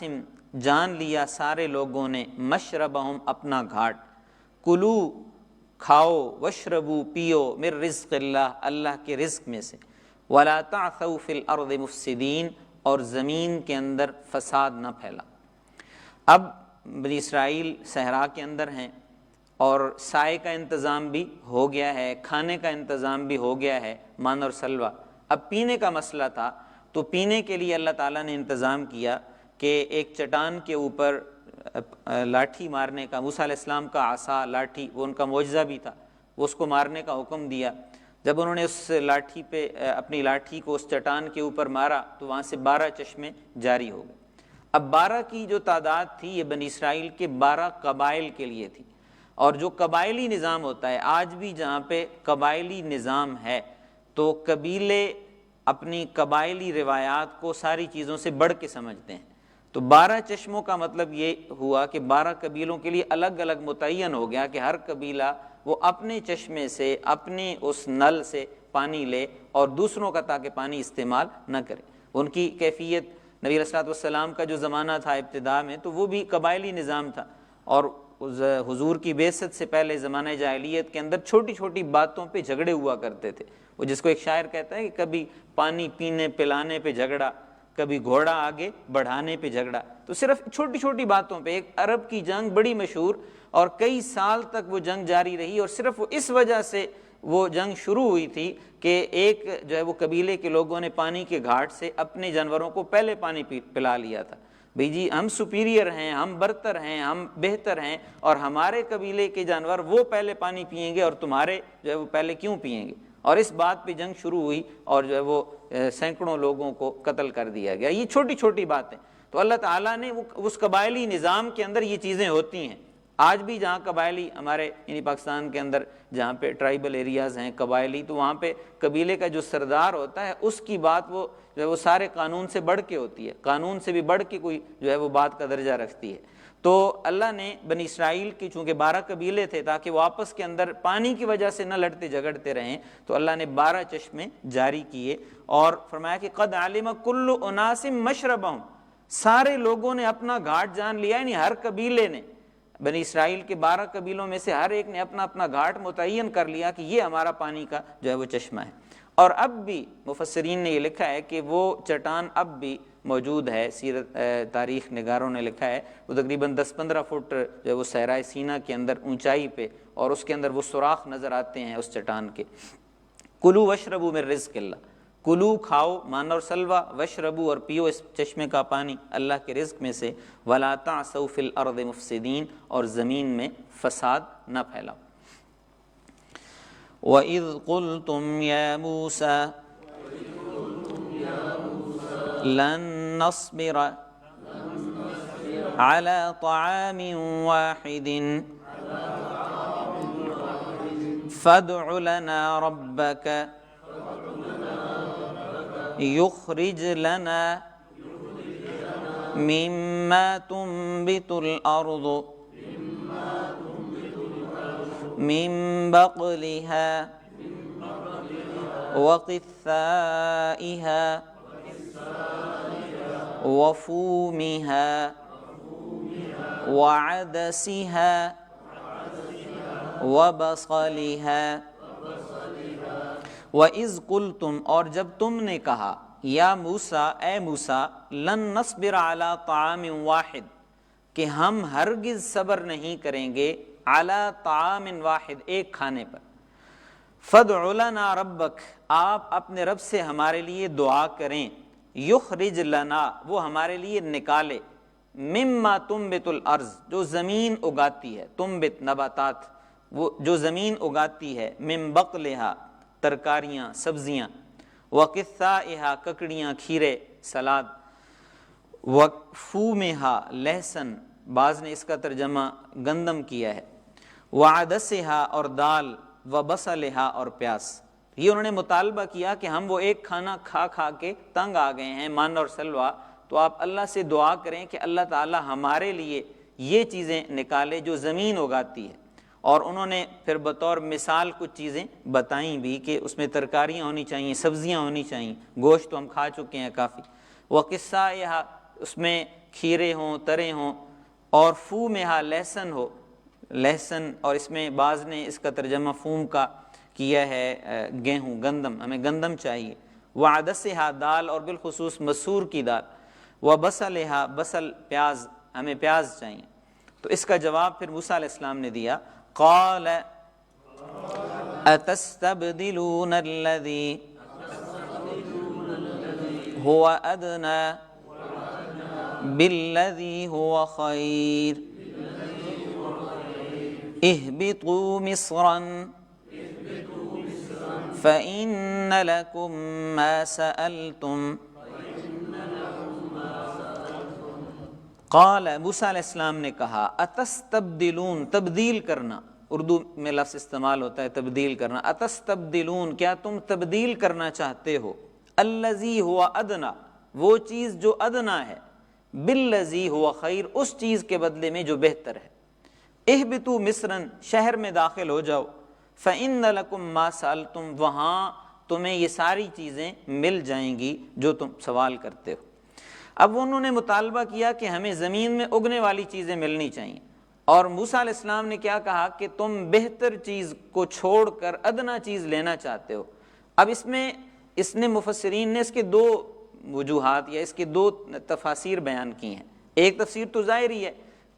جان لیا سارے لوگوں نے، مشربہم اپنا گھاٹ، کلو کھاؤ، وشربو پیو، من رزق اللہ اللہ کے رزق میں سے، ولا تعثوا فی الارض مفسدین اور زمین کے اندر فساد نہ پھیلا۔ اب بنی اسرائیل صحرا کے اندر ہیں، اور سائے کا انتظام بھی ہو گیا ہے، کھانے کا انتظام بھی ہو گیا ہے، مان اور سلوہ۔ اب پینے کا مسئلہ تھا، تو پینے کے لیے اللہ تعالیٰ نے انتظام کیا کہ ایک چٹان کے اوپر لاٹھی مارنے کا، موسیٰ علیہ السلام کا عصا لاٹھی وہ ان کا معجزہ بھی تھا، وہ اس کو مارنے کا حکم دیا۔ جب انہوں نے اس لاٹھی پہ اپنی لاٹھی کو اس چٹان کے اوپر مارا تو وہاں سے 12 چشمے جاری ہو گئے۔ اب 12 کی جو تعداد تھی یہ بنی اسرائیل کے 12 قبائل کے لیے تھی، اور جو قبائلی نظام ہوتا ہے، آج بھی جہاں پہ قبائلی نظام ہے تو قبیلے اپنی قبائلی روایات کو ساری چیزوں سے بڑھ کے سمجھتے ہیں۔ تو 12 چشموں کا مطلب یہ ہوا کہ 12 قبیلوں کے لیے الگ الگ متعین ہو گیا کہ ہر قبیلہ وہ اپنے چشمے سے، اپنے اس نل سے پانی لے اور دوسروں کا تاکہ پانی استعمال نہ کرے۔ ان کی کیفیت، نبی علیہ الصلوۃ والسلام کا جو زمانہ تھا ابتدا میں، تو وہ بھی قبائلی نظام تھا، اور حضور کی بعثت سے پہلے زمانہ جاہلیت کے اندر چھوٹی چھوٹی باتوں پہ جھگڑے ہوا کرتے تھے. وہ جس کو ایک شاعر کہتا ہے کہ کبھی پانی پینے پلانے پہ جھگڑا، کبھی گھوڑا آگے بڑھانے پہ جھگڑا. تو صرف چھوٹی چھوٹی باتوں پہ ایک عرب کی جنگ بڑی مشہور، اور کئی سال تک وہ جنگ جاری رہی، اور صرف اس وجہ سے وہ جنگ شروع ہوئی تھی کہ ایک جو ہے وہ قبیلے کے لوگوں نے پانی کے گھاٹ سے اپنے جانوروں کو پہلے پانی پلا لیا تھا. بھئی جی ہم سپیریئر ہیں، ہم برتر ہیں، ہم بہتر ہیں، اور ہمارے قبیلے کے جانور وہ پہلے پانی پئیں گے اور تمہارے جو ہے وہ پہلے کیوں پئیں گے؟ اور اس بات پہ جنگ شروع ہوئی اور جو ہے وہ سینکڑوں لوگوں کو قتل کر دیا گیا. یہ چھوٹی چھوٹی باتیں. تو اللہ تعالیٰ نے اس قبائلی نظام کے اندر یہ چیزیں ہوتی ہیں. آج بھی جہاں قبائلی ہمارے یعنی پاکستان کے اندر جہاں پہ ٹرائبل ایریاز ہیں قبائلی، تو وہاں پہ قبیلے کا جو سردار ہوتا ہے اس کی بات وہ جو ہے وہ سارے قانون سے بڑھ کے ہوتی ہے، قانون سے بھی بڑھ کے کوئی جو ہے وہ بات کا درجہ رکھتی ہے. تو اللہ نے بنی اسرائیل کی چونکہ 12 قبیلے تھے، تاکہ وہ آپس کے اندر پانی کی وجہ سے نہ لڑتے جھگڑتے رہیں، تو اللہ نے 12 چشمے جاری کیے اور فرمایا کہ قد علم کل اناس مشربہم، سارے لوگوں نے اپنا گھاٹ جان لیا، یعنی ہر قبیلے نے، بنی اسرائیل کے 12 قبیلوں میں سے ہر ایک نے اپنا اپنا گھاٹ متعین کر لیا کہ یہ ہمارا پانی کا جو ہے وہ چشمہ ہے. اور اب بھی مفسرین نے یہ لکھا ہے کہ وہ چٹان اب بھی موجود ہے. سیرت تاریخ نگاروں نے لکھا ہے وہ تقریباً 10-15 فٹ جو ہے وہ صحرائے سینا کے اندر اونچائی پہ، اور اس کے اندر وہ سوراخ نظر آتے ہیں اس چٹان کے. کلو وشربو من رزق اللہ، کلو کھاؤ مان اور سلوا، وشربو اور پیو اس چشمے کا پانی اللہ کے رزق میں سے، ولا تعثوا فی الارض مفسدین، اور زمین میں فساد نہ پھیلاؤ. وَإِذْ قُلْتُمْ يَا مُوسَى لَن نَّصْبِرَ عَلَى طَعَامٍ وَاحِدٍ فَادْعُ لَنَا رَبَّكَ يُخْرِجْ لَنَا مِمَّا تُنبِتُ الْأَرْضُ من بقلها وقثائها وفومها وعدسها وبصلها. وَإِذْ قُلْتُمْ، اور جب تم نے کہا، یا موسیٰ اے موسیٰ، لن نصبر علی طعام واحد، کہ ہم ہرگز صبر نہیں کریں گے، علی طعام واحد، ایک کھانے پر. فادع لنا ربک، آپ اپنے رب سے ہمارے لیے دعا کریں، یخرج لنا، وہ ہمارے لیے نکالے، مما تنبت الارض، جو زمین اگاتی ہے، تنبت نباتات، وہ جو زمین اگاتی ہے، من بقلہا، ترکاریاں سبزیاں، وقثائہا، ککڑیاں کھیرے سلاد، وفومہا، لہسن، بعض نے اس کا ترجمہ گندم کیا ہے، وعدسہا، اور دال، وبصلہا، اور پیاز. یہ انہوں نے مطالبہ کیا کہ ہم وہ ایک کھانا کھا کھا کے تنگ آ گئے ہیں، مان اور سلوا، تو آپ اللہ سے دعا کریں کہ اللہ تعالی ہمارے لیے یہ چیزیں نکالے جو زمین اگاتی ہے. اور انہوں نے پھر بطور مثال کچھ چیزیں بتائیں بھی کہ اس میں ترکاریاں ہونی چاہیے، سبزیاں ہونی چاہیے، گوشت تو ہم کھا چکے ہیں کافی، وقصائہا، اس میں کھیرے ہوں، ترے ہوں، اور فومہا، لہسن ہو، لہسن، اور اس میں بعض نے اس کا ترجمہ فوم کا کیا ہے گیہوں، گندم، ہمیں گندم چاہیے، وعدسہا، دال، اور بالخصوص مسور کی دال، وبصلہا، بصل، پیاز، ہمیں پیاز چاہیے. تو اس کا جواب پھر موسیٰ علیہ السلام نے دیا، قال اتستبدلون الذی هو ادنی بالذی هو خیر اہبطوا مصرا فإن لكم ما سألتم. قال، موسیٰ علیہ السلام نے کہا، اتستبدلون، تبدیل کرنا، اردو میں لفظ استعمال ہوتا ہے تبدیل کرنا، اتستبدلون، کیا تم تبدیل کرنا چاہتے ہو، الذی هو ادنی، وہ چیز جو ادنا ہے، بالذی هو خیر، اس چیز کے بدلے میں جو بہتر ہے. اہبطوا مصرا، شہر میں داخل ہو جاؤ، فإن لکم ما سألتم، وہاں تمہیں یہ ساری چیزیں مل جائیں گی جو تم سوال کرتے ہو. اب انہوں نے مطالبہ کیا کہ ہمیں زمین میں اگنے والی چیزیں ملنی چاہیے، اور موسیٰ علیہ السلام نے کیا کہا کہ تم بہتر چیز کو چھوڑ کر ادنا چیز لینا چاہتے ہو۔ اب اس نے مفسرین نے اس کے دو وجوہات یا اس کے دو تفاسیر بیان کی ہیں۔ ایک تفسیر تو ظاہری ہے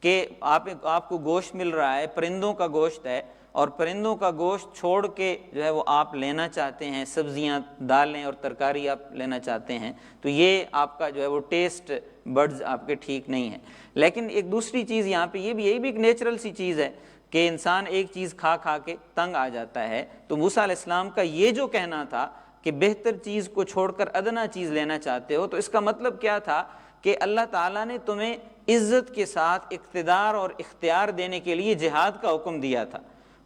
کہ آپ کو گوشت مل رہا ہے، پرندوں کا گوشت ہے، اور پرندوں کا گوشت چھوڑ کے جو ہے وہ آپ لینا چاہتے ہیں، سبزیاں، دالیں اور ترکاری آپ لینا چاہتے ہیں، تو یہ آپ کا جو ہے وہ ٹیسٹ بڈز آپ کے ٹھیک نہیں ہیں۔ لیکن ایک دوسری چیز یہاں پہ یہی بھی ایک نیچرل سی چیز ہے کہ انسان ایک چیز کھا کے تنگ آ جاتا ہے۔ تو موسیٰ علیہ السلام کا یہ جو کہنا تھا کہ بہتر چیز کو چھوڑ کر ادنا چیز لینا چاہتے ہو، تو اس کا مطلب کیا تھا کہ اللہ تعالیٰ نے تمہیں عزت کے ساتھ اقتدار اور اختیار دینے کے لیے جہاد کا حکم دیا تھا،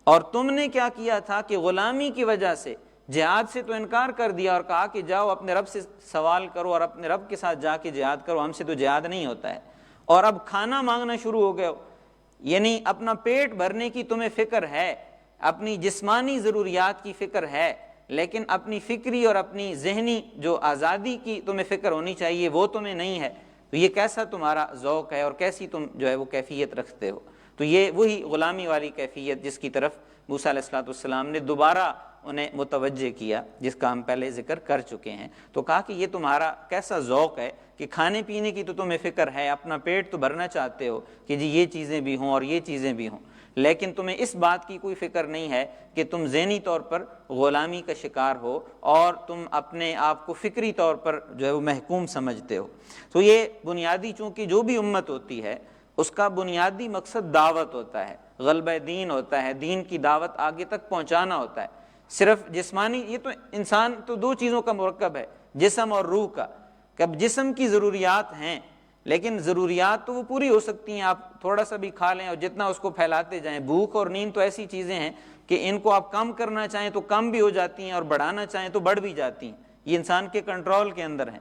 اور تم نے کیا کیا تھا کہ غلامی کی وجہ سے جہاد سے تو انکار کر دیا اور کہا کہ جاؤ اپنے رب سے سوال کرو اور اپنے رب کے ساتھ جا کے جہاد کرو، ہم سے تو جہاد نہیں ہوتا ہے، اور اب کھانا مانگنا شروع ہو گئے ہو۔ یعنی اپنا پیٹ بھرنے کی تمہیں فکر ہے، اپنی جسمانی ضروریات کی فکر ہے، لیکن اپنی فکری اور اپنی ذہنی جو آزادی کی تمہیں فکر ہونی چاہیے وہ تمہیں نہیں ہے۔ تو یہ کیسا تمہارا ذوق ہے اور کیسی تم جو ہے وہ کیفیت رکھتے ہو؟ تو یہ وہی غلامی والی کیفیت جس کی طرف موسیٰ علیہ السلام نے دوبارہ انہیں متوجہ کیا، جس کا ہم پہلے ذکر کر چکے ہیں۔ تو کہا کہ یہ تمہارا کیسا ذوق ہے کہ کھانے پینے کی تو تمہیں فکر ہے، اپنا پیٹ تو بھرنا چاہتے ہو کہ جی یہ چیزیں بھی ہوں اور یہ چیزیں بھی ہوں، لیکن تمہیں اس بات کی کوئی فکر نہیں ہے کہ تم ذہنی طور پر غلامی کا شکار ہو اور تم اپنے آپ کو فکری طور پر جو ہے وہ محکوم سمجھتے ہو۔ تو یہ بنیادی، چونکہ جو بھی امت ہوتی ہے اس کا بنیادی مقصد دعوت ہوتا ہے، غلبہ دین ہوتا ہے، دین کی دعوت آگے تک پہنچانا ہوتا ہے۔ صرف جسمانی، یہ تو انسان تو دو چیزوں کا مرکب ہے، جسم اور روح کا، کہ اب جسم کی ضروریات ہیں لیکن ضروریات تو وہ پوری ہو سکتی ہیں، آپ تھوڑا سا بھی کھا لیں اور جتنا اس کو پھیلاتے جائیں۔ بھوک اور نیند تو ایسی چیزیں ہیں کہ ان کو آپ کم کرنا چاہیں تو کم بھی ہو جاتی ہیں اور بڑھانا چاہیں تو بڑھ بھی جاتی ہیں، یہ انسان کے کنٹرول کے اندر ہیں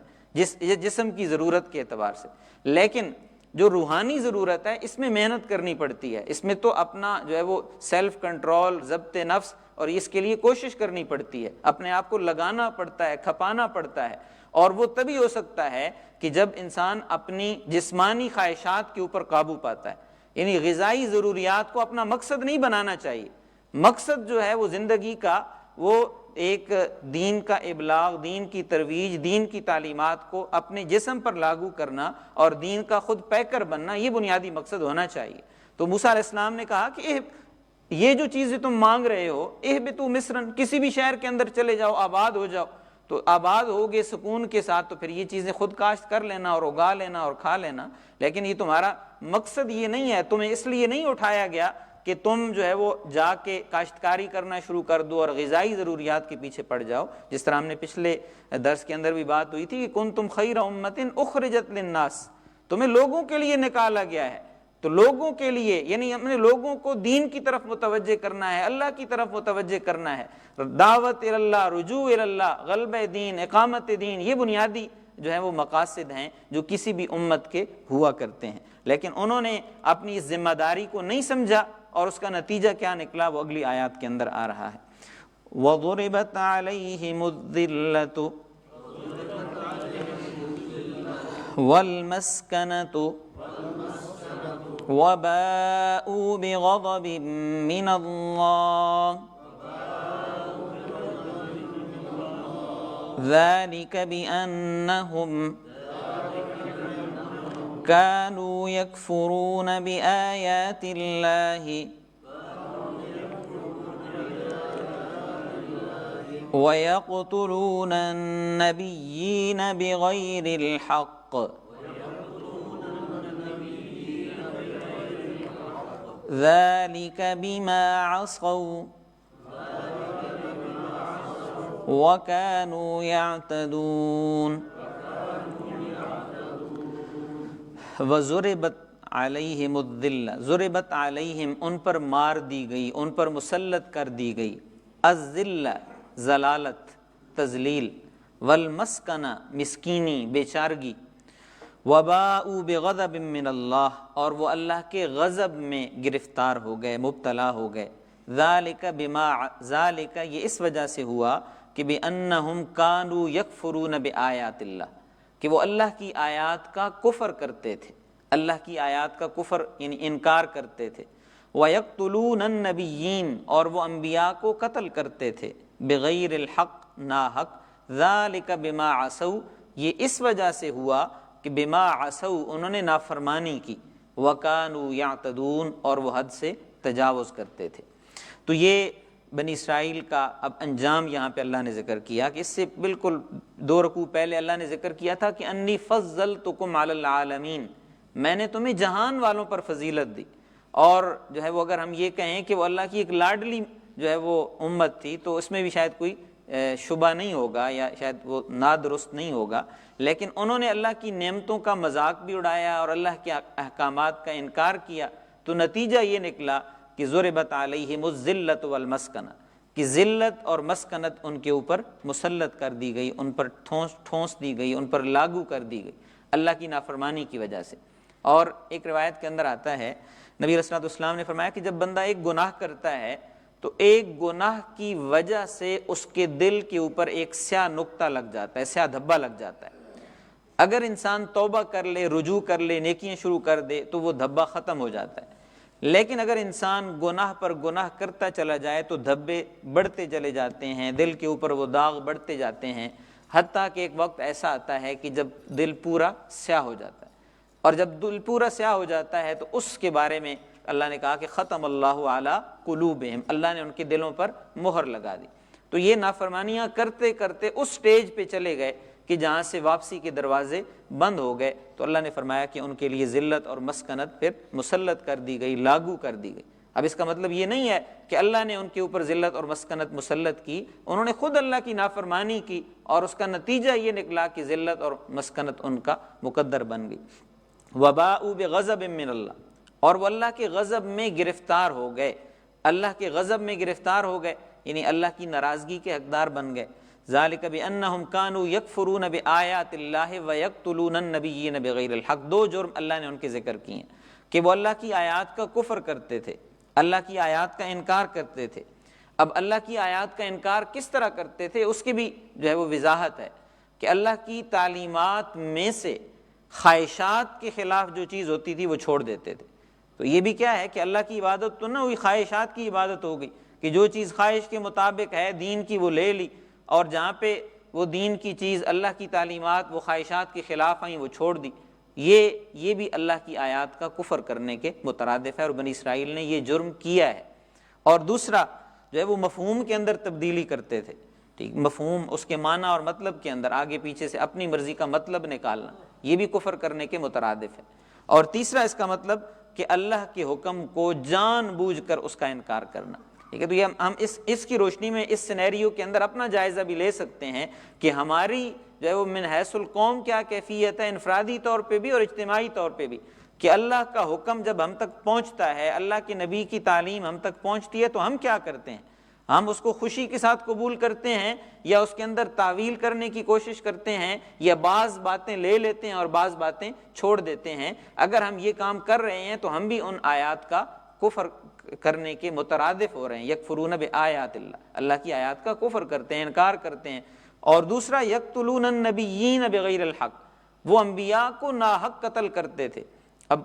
جسم کی ضرورت کے اعتبار سے۔ لیکن جو روحانی ضرورت ہے اس میں محنت کرنی پڑتی ہے، اس میں تو اپنا جو ہے وہ سیلف کنٹرول، ضبط نفس، اور اس کے لیے کوشش کرنی پڑتی ہے، اپنے آپ کو لگانا پڑتا ہے، کھپانا پڑتا ہے، اور وہ تبھی ہو سکتا ہے کہ جب انسان اپنی جسمانی خواہشات کے اوپر قابو پاتا ہے۔ یعنی غذائی ضروریات کو اپنا مقصد نہیں بنانا چاہیے، مقصد جو ہے وہ زندگی کا وہ ایک دین کا ابلاغ، دین کی ترویج، دین کی تعلیمات کو اپنے جسم پر لاگو کرنا اور دین کا خود پیکر بننا، یہ بنیادی مقصد ہونا چاہیے۔ تو موسیٰ علیہ السلام نے کہا کہ یہ جو چیزیں تم مانگ رہے ہو، اہبطوا مصرن، کسی بھی شہر کے اندر چلے جاؤ، آباد ہو جاؤ، تو آباد ہوگے سکون کے ساتھ تو پھر یہ چیزیں خود کاشت کر لینا اور اگا لینا اور کھا لینا، لیکن یہ تمہارا مقصد یہ نہیں ہے، تمہیں اس لیے نہیں اٹھایا گیا کہ تم جو ہے وہ جا کے کاشتکاری کرنا شروع کر دو اور غذائی ضروریات کے پیچھے پڑ جاؤ، جس طرح ہم نے پچھلے درس کے اندر بھی بات ہوئی تھی کہ کنتم خیر امۃ اخرجت للناس، تمہیں لوگوں کے لیے نکالا گیا ہے، تو لوگوں کے لیے یعنی ہم نے لوگوں کو دین کی طرف متوجہ کرنا ہے، اللہ کی طرف متوجہ کرنا ہے، دعوت اللہ، رجوع اللہ، غلبہ دین، اقامت دین، یہ بنیادی جو ہے وہ مقاصد ہیں جو کسی بھی امت کے ہوا کرتے ہیں۔ لیکن انہوں نے اپنی اس ذمہ داری کو نہیں سمجھا اور اس کا نتیجہ کیا نکلا وہ اگلی آیات کے اندر آ رہا ہے۔ وَضُرِبَتْ عَلَيْهِمُ الذِّلَّةُ وَالْمَسْكَنَةُ وَبَاءُوا بِغَضَبٍ مِّنَ اللَّهِ ذَلِكَ بِأَنَّهُمْ كَانُوا يَكْفُرُونَ بِآيَاتِ اللَّهِ وَيَقْتُلُونَ النَّبِيِّينَ بِغَيْرِ الْحَقِّ ذَلِكَ بِمَا عَصَوْا وَكَانُوا يَعْتَدُونَ۔ وَضُرِبَتْ عَلَيْهِمُ الذِّلَّةُ، ضُرِبَتْ عَلَيْهِمْ، ان پر مار دی گئی، ان پر مسلط کر دی گئی، الذلہ ذلالت، تذلیل، والمسکنہ مسکینی، بیچارگی، وباءوا بغضب من اللہ، اور وہ اللہ کے غضب میں گرفتار ہو گئے، مبتلا ہو گئے، ذالک بما، ذالک یہ اس وجہ سے ہوا کہ بأنہم کانوا یکفرون بآیات اللہ، کہ وہ اللہ کی آیات کا کفر کرتے تھے، اللہ کی آیات کا کفر یعنی انکار کرتے تھے۔ وَيَقْتُلُونَ النَّبِيِّينَ اور وہ انبیاء کو قتل کرتے تھے، بغیر الحق ناحق، ذَلِكَ بِمَا عَصَوْا یہ اس وجہ سے ہوا کہ بما عصوا انہوں نے نافرمانی کی، وَكَانُوا يَعْتَدُونَ اور وہ حد سے تجاوز کرتے تھے۔ تو یہ بنی اسرائیل کا اب انجام یہاں پہ اللہ نے ذکر کیا کہ اس سے بالکل 2 رکوع پہلے اللہ نے ذکر کیا تھا کہ انی فضلتکم علی العالمین، میں نے تمہیں جہان والوں پر فضیلت دی۔ اور جو ہے وہ اگر ہم یہ کہیں کہ وہ اللہ کی ایک لاڈلی جو ہے وہ امت تھی تو اس میں بھی شاید کوئی شبہ نہیں ہوگا یا شاید وہ نادرست نہیں ہوگا، لیکن انہوں نے اللہ کی نعمتوں کا مذاق بھی اڑایا اور اللہ کے احکامات کا انکار کیا، تو نتیجہ یہ نکلا کہ ضربت علیہم الذلۃ والمسکنہ، کہ ذلت اور مسکنت ان کے اوپر مسلط کر دی گئی، ان پر ٹھونس دی گئی، ان پر لاگو کر دی گئی اللہ کی نافرمانی کی وجہ سے۔ اور ایک روایت کے اندر آتا ہے نبی علیہ الصلوۃ والسلام نے فرمایا کہ جب بندہ ایک گناہ کرتا ہے تو ایک گناہ کی وجہ سے اس کے دل کے اوپر ایک سیاہ نقطہ لگ جاتا ہے، سیاہ دھبا لگ جاتا ہے۔ اگر انسان توبہ کر لے، رجوع کر لے، نیکیاں شروع کر دے تو وہ دھبا ختم ہو جاتا ہے، لیکن اگر انسان گناہ پر گناہ کرتا چلا جائے تو دھبے بڑھتے چلے جاتے ہیں، دل کے اوپر وہ داغ بڑھتے جاتے ہیں، حتیٰ کہ ایک وقت ایسا آتا ہے کہ جب دل پورا سیاہ ہو جاتا ہے۔ اور جب دل پورا سیاہ ہو جاتا ہے تو اس کے بارے میں اللہ نے کہا کہ ختم اللہ علی قلوبہم، اللہ نے ان کے دلوں پر مہر لگا دی۔ تو یہ نافرمانیاں کرتے کرتے اس سٹیج پہ چلے گئے کہ جہاں سے واپسی کے دروازے بند ہو گئے، تو اللہ نے فرمایا کہ ان کے لیے ذلت اور مسکنت پھر مسلط کر دی گئی، لاگو کر دی گئی۔ اب اس کا مطلب یہ نہیں ہے کہ اللہ نے ان کے اوپر ذلت اور مسکنت مسلط کی، انہوں نے خود اللہ کی نافرمانی کی اور اس کا نتیجہ یہ نکلا کہ ذلت اور مسکنت ان کا مقدر بن گئی۔ وباءوا بغضب من اللہ اور وہ اللہ کے غضب میں گرفتار ہو گئے، اللہ کے غضب میں گرفتار ہو گئے یعنی اللہ کی ناراضگی کے حقدار بن گئے۔ ذالک بانہم کانوا یکفرون بآیات اللہ ویقتلون النبیین بغیر الحق، 2 جرم اللہ نے ان کے ذکر کیے ہیں کہ وہ اللہ کی آیات کا کفر کرتے تھے، اللہ کی آیات کا انکار کرتے تھے۔ اب اللہ کی آیات کا انکار کس طرح کرتے تھے اس کی بھی جو ہے وہ وضاحت ہے کہ اللہ کی تعلیمات میں سے خواہشات کے خلاف جو چیز ہوتی تھی وہ چھوڑ دیتے تھے۔ تو یہ بھی کیا ہے کہ اللہ کی عبادت تو نہ ہوئی، خواہشات کی عبادت ہو گئی کہ جو چیز خواہش کے مطابق ہے دین کی وہ لے لی، اور جہاں پہ وہ دین کی چیز اللہ کی تعلیمات وہ خواہشات کے خلاف آئیں وہ چھوڑ دی۔ یہ بھی اللہ کی آیات کا کفر کرنے کے مترادف ہے اور بنی اسرائیل نے یہ جرم کیا ہے۔ اور دوسرا جو ہے وہ مفہوم کے اندر تبدیلی کرتے تھے، ٹھیک، مفہوم اس کے معنی اور مطلب کے اندر آگے پیچھے سے اپنی مرضی کا مطلب نکالنا، یہ بھی کفر کرنے کے مترادف ہے۔ اور تیسرا اس کا مطلب کہ اللہ کے حکم کو جان بوجھ کر اس کا انکار کرنا، ٹھیک ہے۔ تو یہ ہم اس کی روشنی میں اس سینیریو کے اندر اپنا جائزہ بھی لے سکتے ہیں کہ ہماری جو ہے وہ من حیث القوم کیا کیفیت ہے، انفرادی طور پہ بھی اور اجتماعی طور پہ بھی، کہ اللہ کا حکم جب ہم تک پہنچتا ہے، اللہ کے نبی کی تعلیم ہم تک پہنچتی ہے تو ہم کیا کرتے ہیں؟ ہم اس کو خوشی کے ساتھ قبول کرتے ہیں یا اس کے اندر تعویل کرنے کی کوشش کرتے ہیں یا بعض باتیں لے لیتے ہیں اور بعض باتیں چھوڑ دیتے ہیں؟ اگر ہم یہ کام کر رہے ہیں تو ہم بھی ان آیات کا کفر کرنے کے مترادف ہو رہے ہیں۔ یکفرون بآیات اللہ، اللہ کی آیات کا کفر کرتے ہیں، انکار کرتے ہیں۔ اور دوسرا یقتلون النبیین بغیر الحق، وہ انبیاء کو ناحق قتل کرتے تھے۔ اب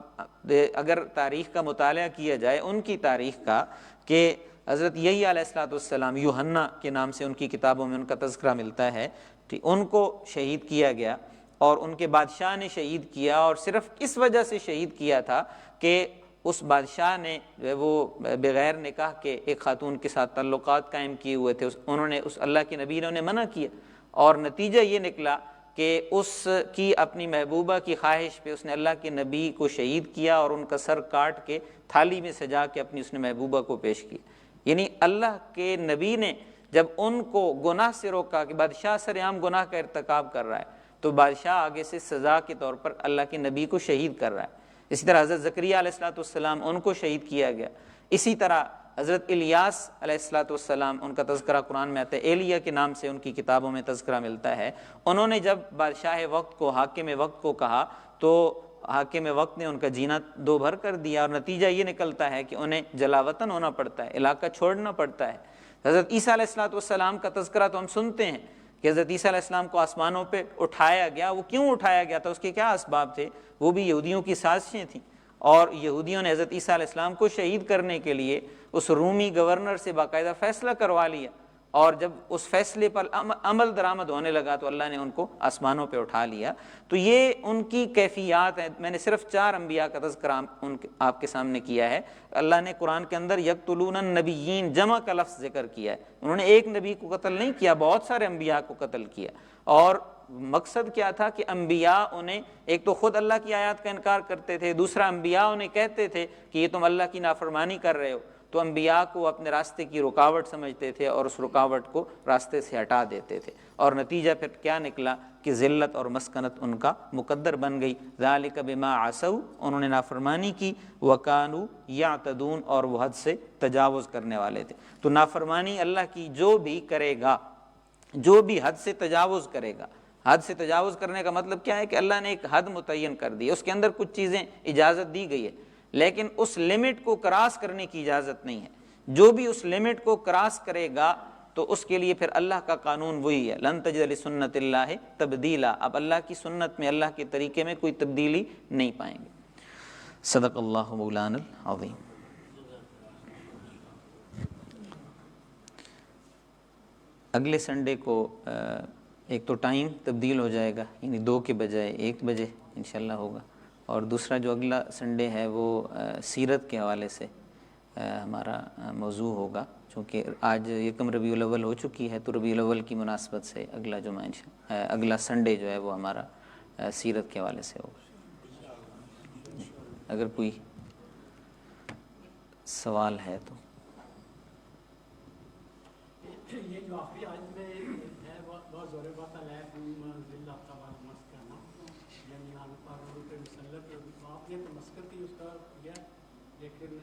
اگر تاریخ کا مطالعہ کیا جائے ان کی تاریخ کا، کہ حضرت یحییٰ علیہ الصلوۃ والسلام، یوحنا کے نام سے ان کی کتابوں میں ان کا تذکرہ ملتا ہے، ان کو شہید کیا گیا اور ان کے بادشاہ نے شہید کیا، اور صرف اس وجہ سے شہید کیا تھا کہ اس بادشاہ نے جو ہے وہ بغیر نکاح کے ایک خاتون کے ساتھ تعلقات قائم کیے ہوئے تھے، انہوں نے اس اللہ کے نبی نے انہیں منع کیا، اور نتیجہ یہ نکلا کہ اس کی اپنی محبوبہ کی خواہش پہ اس نے اللہ کے نبی کو شہید کیا اور ان کا سر کاٹ کے تھالی میں سجا کے اپنی اس نے محبوبہ کو پیش کیا۔ یعنی اللہ کے نبی نے جب ان کو گناہ سے روکا کہ بادشاہ سرعام گناہ کا ارتکاب کر رہا ہے، تو بادشاہ آگے سے سزا کے طور پر اللہ کے نبی کو شہید کر رہا ہے۔ اسی طرح حضرت زکریا علیہ الصلوۃ والسلام ان کو شہید کیا گیا۔ اسی طرح حضرت الیاس علیہ الصلوۃ والسلام، ان کا تذکرہ قرآن میں آتا ہے، ایلیہ کے نام سے ان کی کتابوں میں تذکرہ ملتا ہے۔ انہوں نے جب بادشاہ وقت کو، حاکم وقت کو کہا تو حاکم وقت نے ان کا جینا دو بھر کر دیا، اور نتیجہ یہ نکلتا ہے کہ انہیں جلاوطن ہونا پڑتا ہے، علاقہ چھوڑنا پڑتا ہے۔ حضرت عیسیٰ علیہ الصلوۃ والسلام کا تذکرہ تو ہم سنتے ہیں کہ حضرت عیسیٰ علیہ السلام کو آسمانوں پہ اٹھایا گیا، وہ کیوں اٹھایا گیا تھا، اس کے کیا اسباب تھے؟ وہ بھی یہودیوں کی سازشیں تھیں، اور یہودیوں نے حضرت عیسیٰ علیہ السلام کو شہید کرنے کے لیے اس رومی گورنر سے باقاعدہ فیصلہ کروا لیا، اور جب اس فیصلے پر عمل درآمد ہونے لگا تو اللہ نے ان کو آسمانوں پہ اٹھا لیا۔ تو یہ ان کی کیفیات ہیں۔ میں نے صرف 4 انبیاء کا تذکرہ آپ کے سامنے کیا ہے۔ اللہ نے قرآن کے اندر یقتلون النبیین جمع کا لفظ ذکر کیا ہے، انہوں نے ایک نبی کو قتل نہیں کیا، بہت سارے انبیاء کو قتل کیا، اور مقصد کیا تھا کہ انبیاء انہیں، ایک تو خود اللہ کی آیات کا انکار کرتے تھے، دوسرا انبیاء انہیں کہتے تھے کہ یہ تم اللہ کی نافرمانی کر رہے ہو، تو انبیاء کو اپنے راستے کی رکاوٹ سمجھتے تھے اور اس رکاوٹ کو راستے سے ہٹا دیتے تھے، اور نتیجہ پھر کیا نکلا کہ ذلت اور مسکنت ان کا مقدر بن گئی۔ ذالک بما عصوا، انہوں نے نافرمانی کی، وکانوا یعتدون، اور وہ حد سے تجاوز کرنے والے تھے۔ تو نافرمانی اللہ کی جو بھی کرے گا، جو بھی حد سے تجاوز کرے گا، حد سے تجاوز کرنے کا مطلب کیا ہے کہ اللہ نے ایک حد متعین کر دی، اس کے اندر کچھ چیزیں اجازت دی گئی ہے، لیکن اس لمٹ کو کراس کرنے کی اجازت نہیں ہے۔ جو بھی اس لمٹ کو کراس کرے گا تو اس کے لیے پھر اللہ کا قانون وہی ہے، لن تجد لسنت اللہ تبدیلا، اب اللہ کی سنت میں، اللہ کے طریقے میں کوئی تبدیلی نہیں پائیں گے۔ صدق اللہ مولانا العظیم۔ اگلے سنڈے کو ایک تو ٹائم تبدیل ہو جائے گا، یعنی 2 کے بجائے 1 بجے انشاءاللہ ہوگا، اور دوسرا جو اگلا سنڈے ہے وہ سیرت کے حوالے سے ہمارا موضوع ہوگا، چونکہ آج 1 ربیع الاول ہو چکی ہے، تو ربیع الاول کی مناسبت سے اگلا جمعہ اگلا سنڈے جو ہے وہ ہمارا سیرت کے حوالے سے ہوگا۔ اگر کوئی سوال ہے تو۔ یہ جو آخری آیت میں ہے بہت زور بات ہے، ذلت کا مسکن، یعنی یہاں پر روح مسلط، آپ نے تو مسکن کی اس کا کیا، لیکن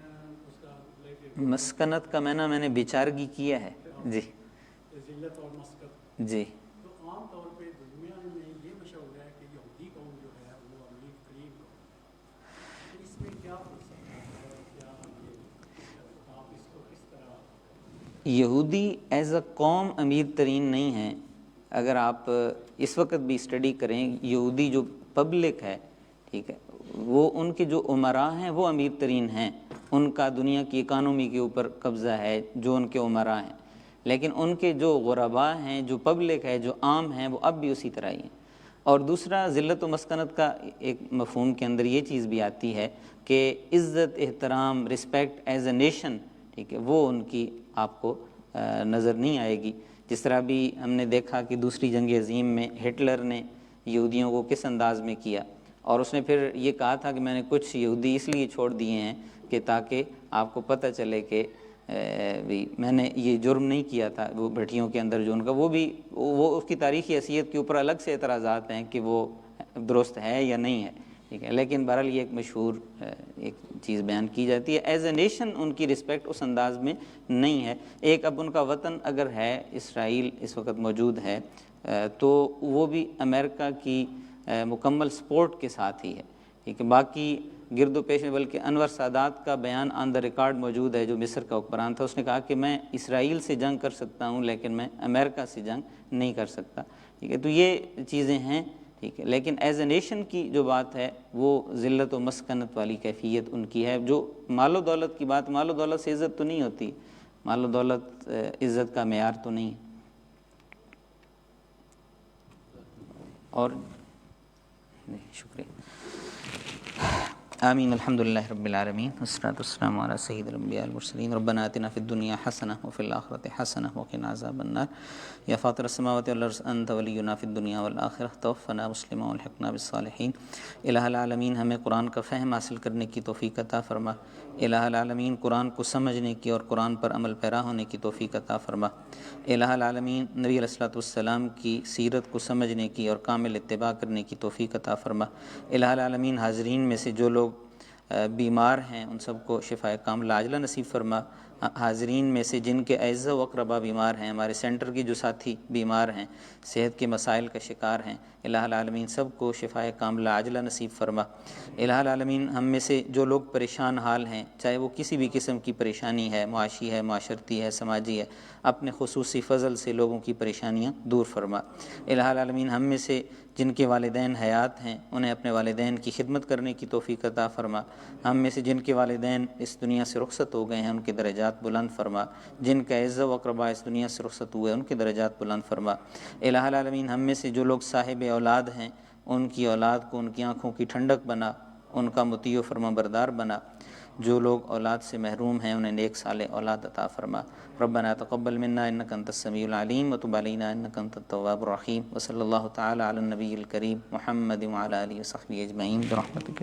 اس کا مسکنت کا میں نے بیچارگی کیا ہے جی، ذلت اور مسکن جی۔ تو عام طور پہ دنیا میں یہ مشہور ہے کہ یہودی قوم جو ہے وہ امیر قریب قوم، تو اس میں کیا ہو سکتا ہے، کیا آپ اس کو کس طرح؟ یہودی ایز اے قوم امیر ترین نہیں ہیں۔ اگر آپ اس وقت بھی اسٹڈی کریں، یہودی جو پبلک ہے، ٹھیک ہے، وہ ان کے جو عمراء ہیں وہ امیر ترین ہیں، ان کا دنیا کی اکانومی کے اوپر قبضہ ہے جو ان کے عمراء ہیں، لیکن ان کے جو غرباء ہیں، جو پبلک ہے، جو عام ہیں، وہ اب بھی اسی طرح ہی ہیں۔ اور دوسرا ذلت و مسکنت کا ایک مفہوم کے اندر یہ چیز بھی آتی ہے کہ عزت، احترام، رسپیکٹ ایز اے نیشن، ٹھیک ہے، وہ ان کی آپ کو نظر نہیں آئے گی۔ جس طرح بھی ہم نے دیکھا کہ دوسری جنگ عظیم میں ہٹلر نے یہودیوں کو کس انداز میں کیا، اور اس نے پھر یہ کہا تھا کہ میں نے کچھ یہودی اس لیے چھوڑ دیے ہیں کہ تاکہ آپ کو پتہ چلے کہ بھی میں نے یہ جرم نہیں کیا تھا۔ وہ بھٹیوں کے اندر جو ان کا وہ اس کی تاریخی حیثیت کے اوپر الگ سے اعتراضات ہیں کہ وہ درست ہے یا نہیں ہے، ٹھیک ہے، لیکن بہرحال یہ ایک مشہور ایک چیز بیان کی جاتی ہے۔ ایز اے نیشن ان کی رسپیکٹ اس انداز میں نہیں ہے۔ ایک اب ان کا وطن اگر ہے، اسرائیل اس وقت موجود ہے، تو وہ بھی امریکہ کی مکمل سپورٹ کے ساتھ ہی ہے، ٹھیک ہے۔ باقی گرد و پیش میں بلکہ انور سادات کا بیان آن دا ریکارڈ موجود ہے، جو مصر کا حکمران تھا، اس نے کہا کہ میں اسرائیل سے جنگ کر سکتا ہوں لیکن میں امریکہ سے جنگ نہیں کر سکتا، ٹھیک ہے۔ تو یہ چیزیں ہیں، ٹھیک ہے، لیکن ایز اے نیشن کی جو بات ہے وہ ذلت و مسکنت والی کیفیت ان کی ہے۔ جو مال و دولت کی بات، مال و دولت سے عزت تو نہیں ہوتی، مال و دولت عزت کا معیار تو نہیں ہے۔ اور شکریہ، آمین، الحمدللہ رب العالمین، والصلاۃ والسلام علی سید الانبیاء والمرسلین، ربنا آتنا فی الدنیا حسنہ وفی الآخرۃ حسنہ وقنا عذاب النار، یا فاطر السماوات والارض انت ولینا فی الدنیا والآخرہ توفنا مسلما والحقنا بالصالحین۔ الہ العالمین ہمیں قرآن کا فہم حاصل کرنے کی توفیق عطا فرما۔ الہ العالمین قرآن کو سمجھنے کی اور قرآن پر عمل پیرا ہونے کی توفیق عطا فرما۔ الہ العالمین نبی علیہ الصلوۃ والسلام کی سیرت کو سمجھنے کی اور کامل اتباع کرنے کی توفیق عطا فرما۔ الہ العالمین حاضرین میں سے جو لوگ بیمار ہیں ان سب کو شفائے کاملہ عاجلہ نصیب فرما۔ حاضرین میں سے جن کے اعزا و اقربا بیمار ہیں، ہمارے سینٹر کی جو ساتھی بیمار ہیں، صحت کے مسائل کا شکار ہیں، الہ العالمین سب کو شفائے کاملہ عاجلہ نصیب فرما۔ الہ العالمین ہم میں سے جو لوگ پریشان حال ہیں، چاہے وہ کسی بھی قسم کی پریشانی ہے، معاشی ہے، معاشرتی ہے، سماجی ہے، اپنے خصوصی فضل سے لوگوں کی پریشانیاں دور فرما۔ الہ العالمین ہم میں سے جن کے والدین حیات ہیں، انہیں اپنے والدین کی خدمت کرنے کی توفیق عطا فرما۔ ہم میں سے جن کے والدین اس دنیا سے رخصت ہو گئے ہیں، ان کے درجات بلند فرما۔ جن کا اعزا و اقربا اس دنیا سے رخصت ہوئے، ان کے درجات بلند فرما۔ الہ العالمین ہم میں سے جو لوگ صاحب اولاد ہیں، ان کی اولاد کو ان کی آنکھوں کی ٹھنڈک بنا، ان کا مطیع و فرما بردار بنا۔ جو لوگ اولاد سے محروم ہیں، انہیں نیک صالح اولاد عطا فرما۔ ربنا تقبل منا انک انت السمیع العلیم وتب علینا انک انت التواب الرحیم، وصلی اللہ تعالی علی النبی الکریم محمد وعلی آلہ وصحبہ اجمعین برحمتک۔